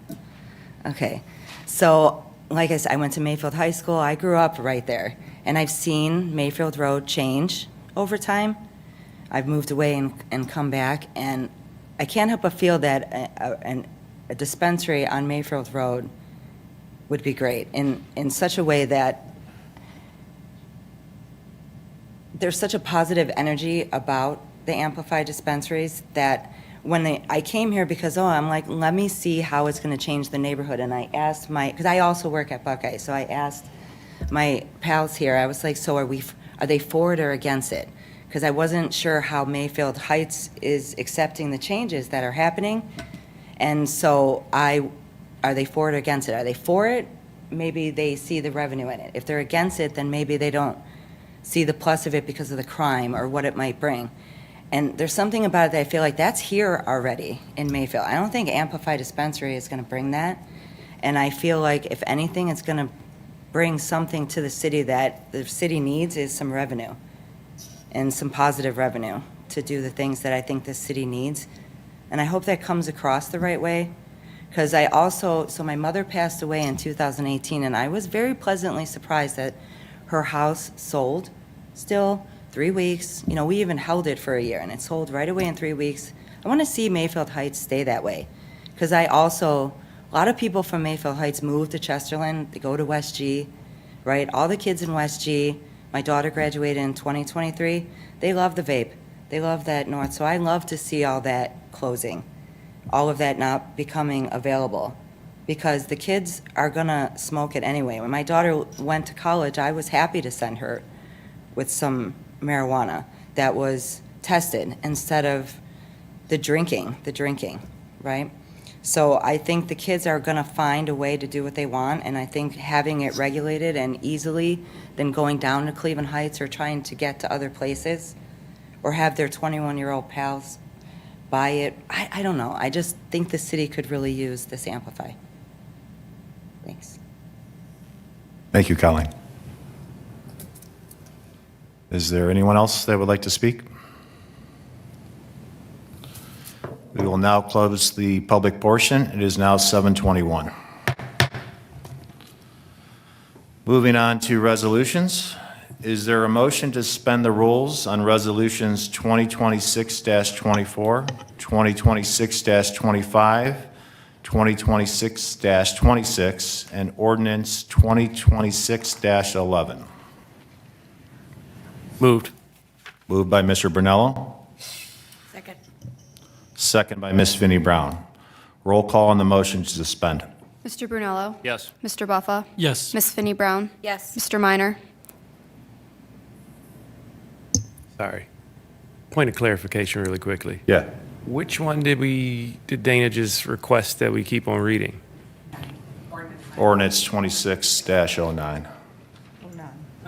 Okay. So, like I said, I went to Mayfield High School. I grew up right there. And I've seen Mayfield Road change over time. I've moved away and come back. And I can't help but feel that a dispensary on Mayfield Road would be great in such a way that there's such a positive energy about the Amplify dispensaries that when I came here because, I'm like, let me see how it's going to change the neighborhood. And I asked because I also work at Buckeye, so I asked my pals here, I was like, so are they for it or against it? Because I wasn't sure how Mayfield Heights is accepting the changes that are happening. And so are they for it or against it? Are they for it? Maybe they see the revenue in it. If they're against it, then maybe they don't see the plus of it because of the crime or what it might bring. And there's something about it that I feel like that's here already in Mayfield. I don't think Amplify Dispensary is going to bring that. And I feel like, if anything, it's going to bring something to the city that the city needs is some revenue and some positive revenue to do the things that I think this city needs. And I hope that comes across the right way. Because so my mother passed away in 2018, and I was very pleasantly surprised that her house sold still 3 weeks. You know, we even held it for a year, and it sold right away in 3 weeks. I want to see Mayfield Heights stay that way. Because a lot of people from Mayfield Heights move to Chesterland. They go to West G, right? All the kids in West G. My daughter graduated in 2023. They love the vape. They love that north. So I love to see all that closing, all of that not becoming available, because the kids are going to smoke it anyway. When my daughter went to college, I was happy to send her with some marijuana that was tested instead of the drinking, right? So I think the kids are going to find a way to do what they want, and I think having it regulated and easily than going down to Cleveland Heights or trying to get to other places or have their 21-year-old pals buy it. I don't know. I just think the city could really use this Amplify. Thanks. Thank you, Colleen. Is there anyone else that would like to speak? We will now close the public portion. It is now 7:21. Moving on to resolutions. Is there a motion to suspend the rules on resolutions 2026-24, 2026-25, 2026-26, and ordinance 2026-11? Moved. Moved by Mr. Brunello, Second. second by Ms. Finney Brown. Roll call on the motion to suspend. Mr. Brunello. Yes. Mr. Buffa. Yes. Ms. Finney Brown. Yes. Mr. Minor. Sorry. Point of clarification really quickly. Yeah. Which one did Dana just request that we keep on reading? Ordinance 26-09.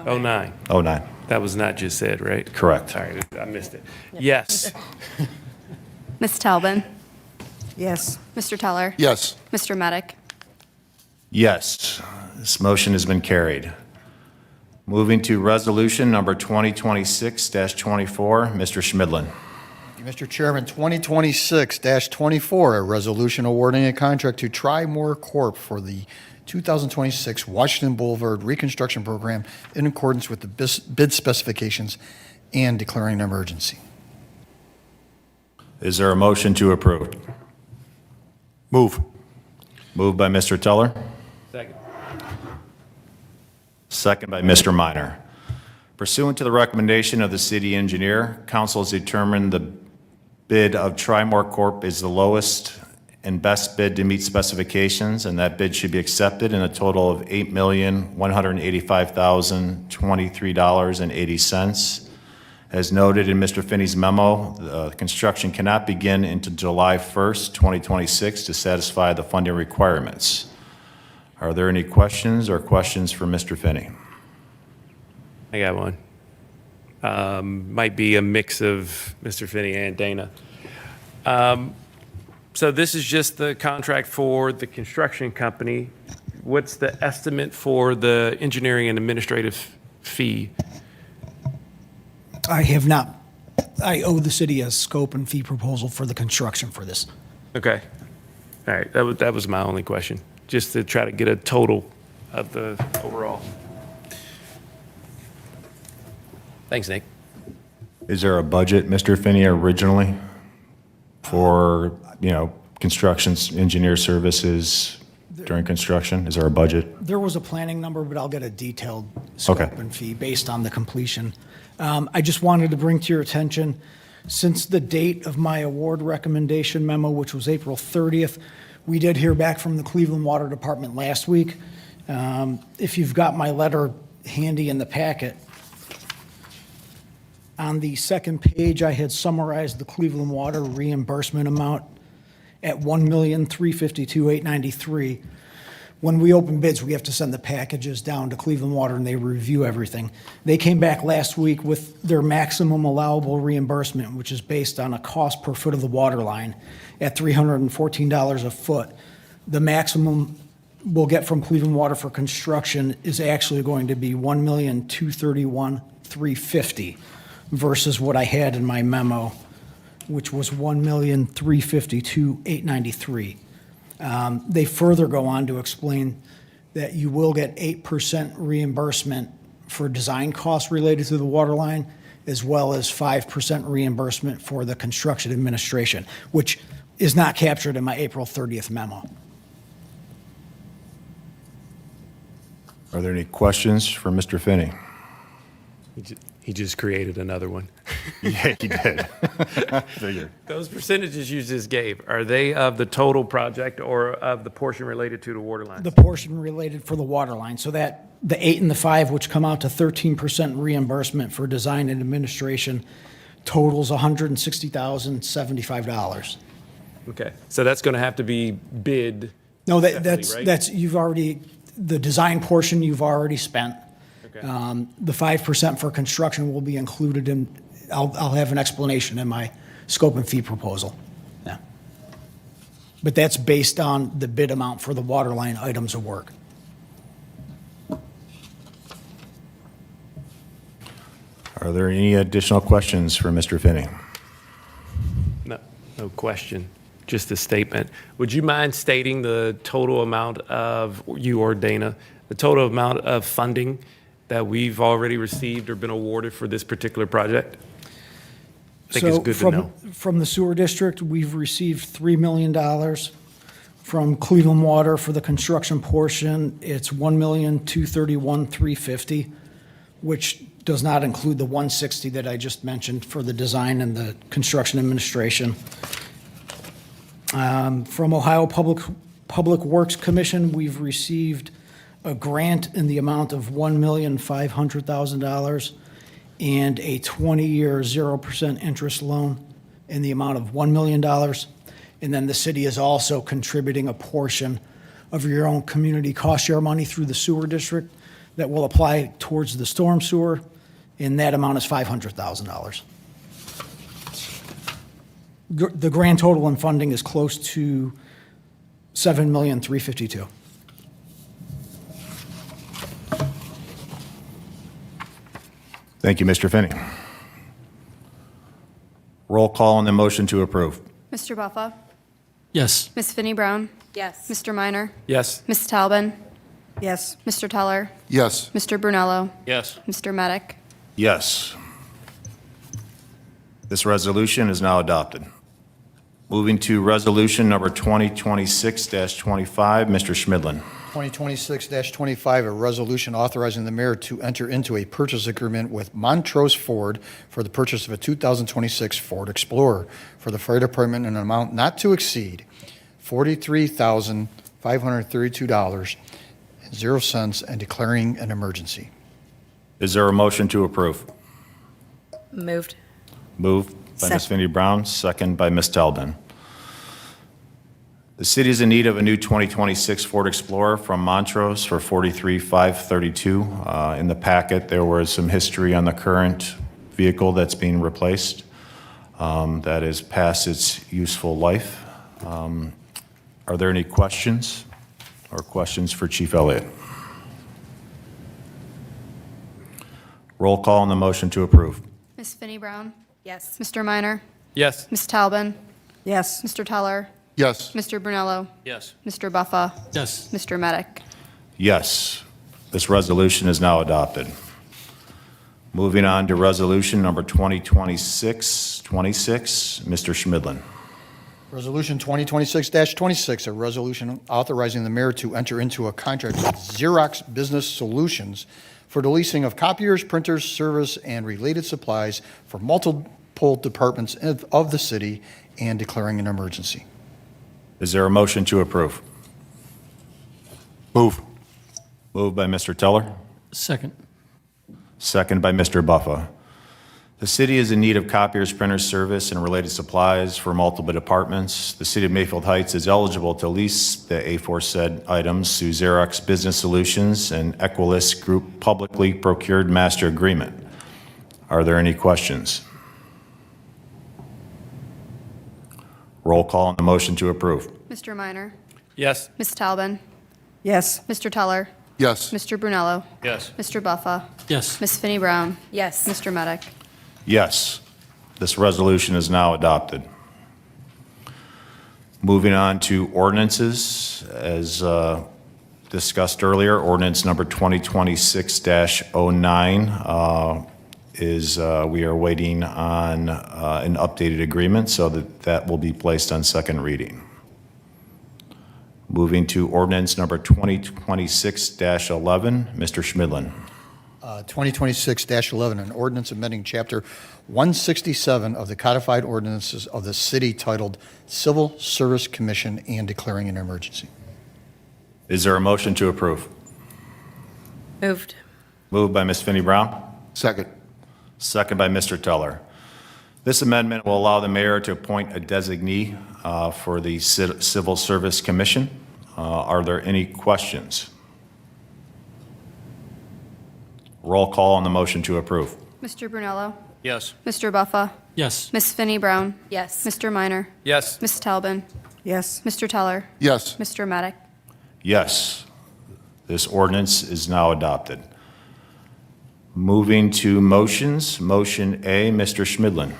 09. 09. That was not just said, right? Correct. Sorry, I missed it. Yes. Ms. Talbin. Yes. Mr. Teller. Yes. Mr. Medic. Yes, this motion has been carried. Moving to resolution number 2026-24, Mr. Schmidlin. Mr. Chairman, 2026-24, a resolution awarding a contract to Tri-Moore Corp. for the 2026 Washington Boulevard Reconstruction Program in accordance with the bid specifications and declaring an emergency. Is there a motion to approve? Move. Moved by Mr. Teller, Second. second by Mr. Minor. Pursuant to the recommendation of the city engineer, council has determined the bid of Tri-Moore Corp. is the lowest and best bid to meet specifications, and that bid should be accepted in a total of $8,185,023.80. As noted in Mr. Finney's memo, the construction cannot begin until July 1st, 2026 to satisfy the funding requirements. Are there any questions or questions for Mr. Finney? I got one. Might be a mix of Mr. Finney and Dana. So this is just the contract for the construction company. What's the estimate for the engineering and administrative fee? I have not. I owe the city a scope and fee proposal for the construction for this. Okay. All right, that was my only question, just to try to get a total of the overall. Thanks, Nick. Is there a budget, Mr. Finney, originally for, construction engineer services during construction? Is there a budget? There was a planning number, but I'll get a detailed scope Okay. and fee based on the completion. I just wanted to bring to your attention, since the date of my award recommendation memo, which was April 30th, we did hear back from the Cleveland Water Department last week. If you've got my letter handy in the packet, on the second page, I had summarized the Cleveland Water reimbursement amount at $1,352,893. When we open bids, we have to send the packages down to Cleveland Water and they review everything. They came back last week with their maximum allowable reimbursement, which is based on a cost per foot of the water line at $314 a foot. The maximum we'll get from Cleveland Water for construction is actually going to be $1,231,350 versus what I had in my memo, which was $1,352,893. They further go on to explain that you will get 8% reimbursement for design costs related to the water line, as well as 5% reimbursement for the construction administration, which is not captured in my April 30th memo. Are there any questions for Mr. Finney? He just created another one. Yeah, he did. Figured. Those percentages you just gave, are they of the total project or of the portion related to the water lines? The portion related for the water line, so that the 8 and the 5, which come out to 13% reimbursement for design and administration, totals $160,075. Okay, so that's going to have to be bid. No, separately, right? that's, you've already, the design portion you've already spent. Okay. The 5% for construction will be included in, I'll have an explanation in my scope and fee proposal. Yeah. But that's based on the bid amount for the water line items of work. Are there any additional questions for Mr. Finney? No, no question, just a statement. Would you mind stating the total amount of, you or Dana, the total amount of funding that we've already received or been awarded for this particular project? I think it's good to know. From the sewer district, we've received $3 million. From Cleveland Water for the construction portion, it's $1,231,350, which does not include the 160 that I just mentioned for the design and the construction administration. From Ohio Public Works Commission, we've received a grant in the amount of $1,500,000 and a 20-year 0% interest loan in the amount of $1 million. And then the city is also contributing a portion of your own community cost share money through the sewer district that will apply towards the storm sewer, and that amount is $500,000. The grand total in funding is close to $7,352,000. Thank you, Mr. Finney. Roll call on the motion to approve. Mr. Buffa? Yes. Ms. Finney Brown? Yes. Mr. Minor? Yes. Ms. Talbin? Yes. Mr. Teller? Yes. Mr. Brunello? Yes. Mr. Medic? Yes. This resolution is now adopted. Moving to resolution number 2026-25, Mr. Schmidlin. 2026-25, a resolution authorizing the mayor to enter into a purchase agreement with Montrose Ford for the purchase of a 2026 Ford Explorer for the fire department in an amount not to exceed $43,532.00 and declaring an emergency. Is there a motion to approve? Moved. Moved by Ms. Second. Finney Brown, second by Ms. Talbin. The city is in need of a new 2026 Ford Explorer from Montrose for $43,532. In the packet, there was some history on the current vehicle that's being replaced that is past its useful life. Are there any questions or questions for Chief Elliott? Roll call on the motion to approve. Ms. Finney Brown? Yes. Mr. Minor? Yes. Ms. Talbin? Yes. Mr. Teller? Yes. Mr. Brunello? Yes. Mr. Buffa? Yes. Mr. Medic? Yes, this resolution is now adopted. Moving on to resolution number 2026-26, Mr. Schmidlin. Resolution 2026-26, a resolution authorizing the mayor to enter into a contract with Xerox Business Solutions for the leasing of copiers, printers, service, and related supplies for multiple departments of the city and declaring an emergency. Is there a motion to approve? Move. Moved by Mr. Teller, Second. second by Mr. Buffa. The city is in need of copiers, printers, service, and related supplies for multiple departments. The city of Mayfield Heights is eligible to lease the aforesaid items through Xerox Business Solutions and Equilist Group publicly procured master agreement. Are there any questions? Roll call on the motion to approve. Mr. Minor? Yes. Ms. Talbin? Yes. Mr. Teller? Yes. Mr. Brunello? Yes. Mr. Buffa? Yes. Ms. Finney Brown? Yes. Mr. Medic? Yes, this resolution is now adopted. Moving on to ordinances, as discussed earlier, ordinance number 2026-09 is we are waiting on an updated agreement so that will be placed on second reading. Moving to ordinance number 2026-11, Mr. Schmidlin. 2026-11, an ordinance amending Chapter 167 of the codified ordinances of the city titled Civil Service Commission and declaring an emergency. Is there a motion to approve? Moved. Moved by Ms. Finney Brown, Second. second by Mr. Teller. This amendment will allow the mayor to appoint a designee for the Civil Service Commission. Are there any questions? Roll call on the motion to approve. Mr. Brunello. Yes. Mr. Buffa. Yes. Ms. Finney Brown. Yes. Mr. Minor. Yes. Ms. Talbin. Yes. Mr. Teller. Yes. Mr. Medic. Yes, this ordinance is now adopted. Moving to motions. Motion A, Mr. Schmidlin.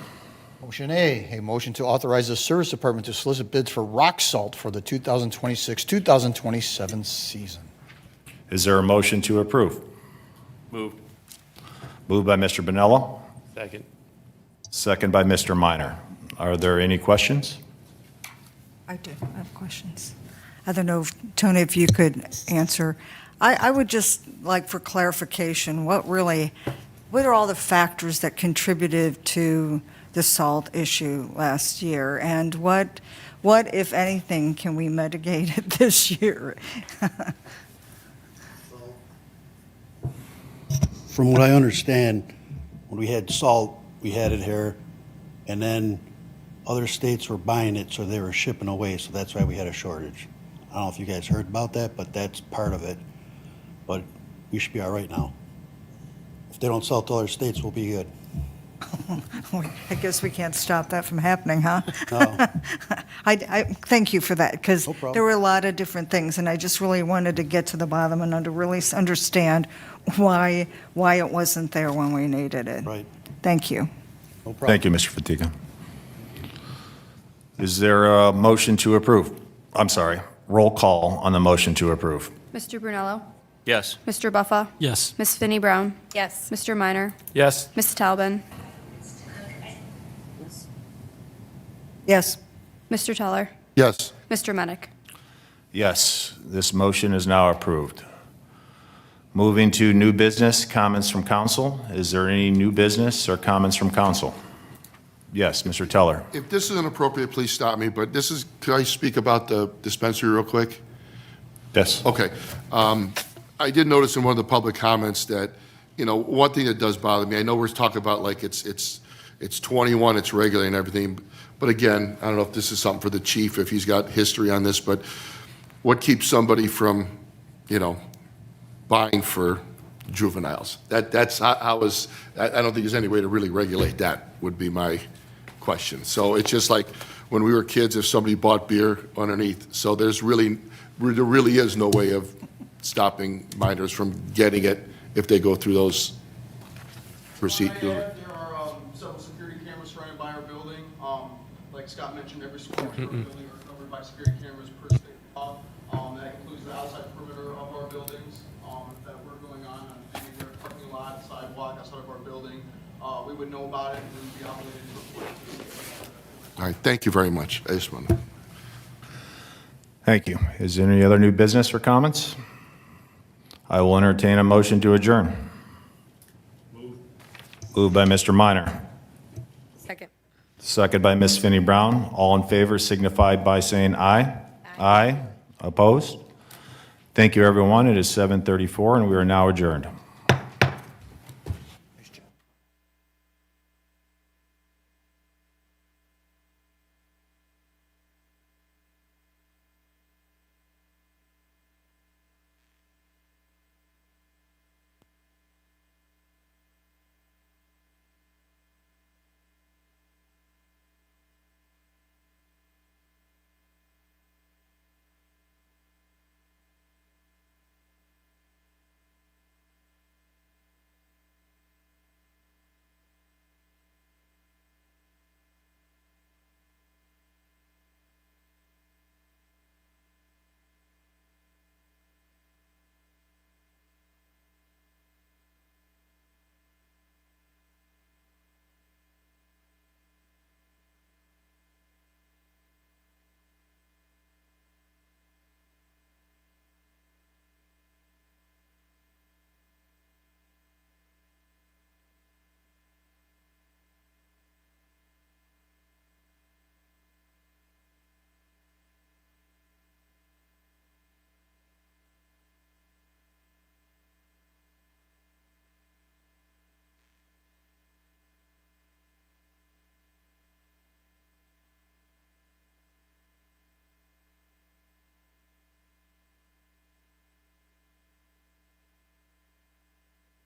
Motion A motion to authorize the Service Department to solicit bids for rock salt for the 2026-2027 season. Is there a motion to approve? Move. Moved by Mr. Bonello, Second. second by Mr. Minor. Are there any questions? I do have questions. I don't know, Tony, if you could answer. I would just like for clarification, what are all the factors that contributed to the salt issue last year? And what, if anything, can we mitigate it this year? From what I understand, when we had salt, we had it here, and then other states were buying it, so they were shipping away, so that's why we had a shortage. I don't know if you guys heard about that, but that's part of it. But we should be all right now. If they don't sell to other states, we'll be good. I guess we can't stop that from happening, huh? No. I thank you for that, because No problem. there were a lot of different things, and I just really wanted to get to the bottom and to really understand why it wasn't there when we needed it. Right. Thank you. No problem. Thank you, Mr. Fatiga. Is there a motion to approve? I'm sorry, roll call on the motion to approve. Mr. Brunello. Yes. Mr. Buffa. Yes. Ms. Finney Brown. Yes. Mr. Minor. Yes. Ms. Talbin. Yes. Mr. Teller. Yes. Mr. Medic. Yes, this motion is now approved. Moving to new business, comments from council. Is there any new business or comments from council? Yes, Mr. Teller. If this is inappropriate, please stop me, but could I speak about the dispensary real quick? Yes. Okay. I did notice in one of the public comments that, one thing that does bother me, I know we're talking about like it's 21, it's regular and everything, but again, I don't know if this is something for the chief, if he's got history on this, but what keeps somebody from, buying for juveniles? That's how is, I don't think there's any way to really regulate that, would be my question. So it's just like when we were kids, if somebody bought beer underneath, so there really is no way of stopping minors from getting it if they go through those procedures. There are several security cameras surrounded by our building. Like Scott mentioned, every school in our building are covered by security cameras per state law. That includes the outside perimeter of our buildings. If that were going on anywhere, parking lot, sidewalk, outside of our building, we would know about it and we would be obligated to report it. All right, thank you very much. I just want to. Thank you. Is there any other new business or comments? I will entertain a motion to adjourn. Moved by Mr. Minor, Second. second by Ms. Finney Brown. All in favor signify by saying aye. Aye. Opposed? Thank you, everyone. It is 7:34, and we are now adjourned.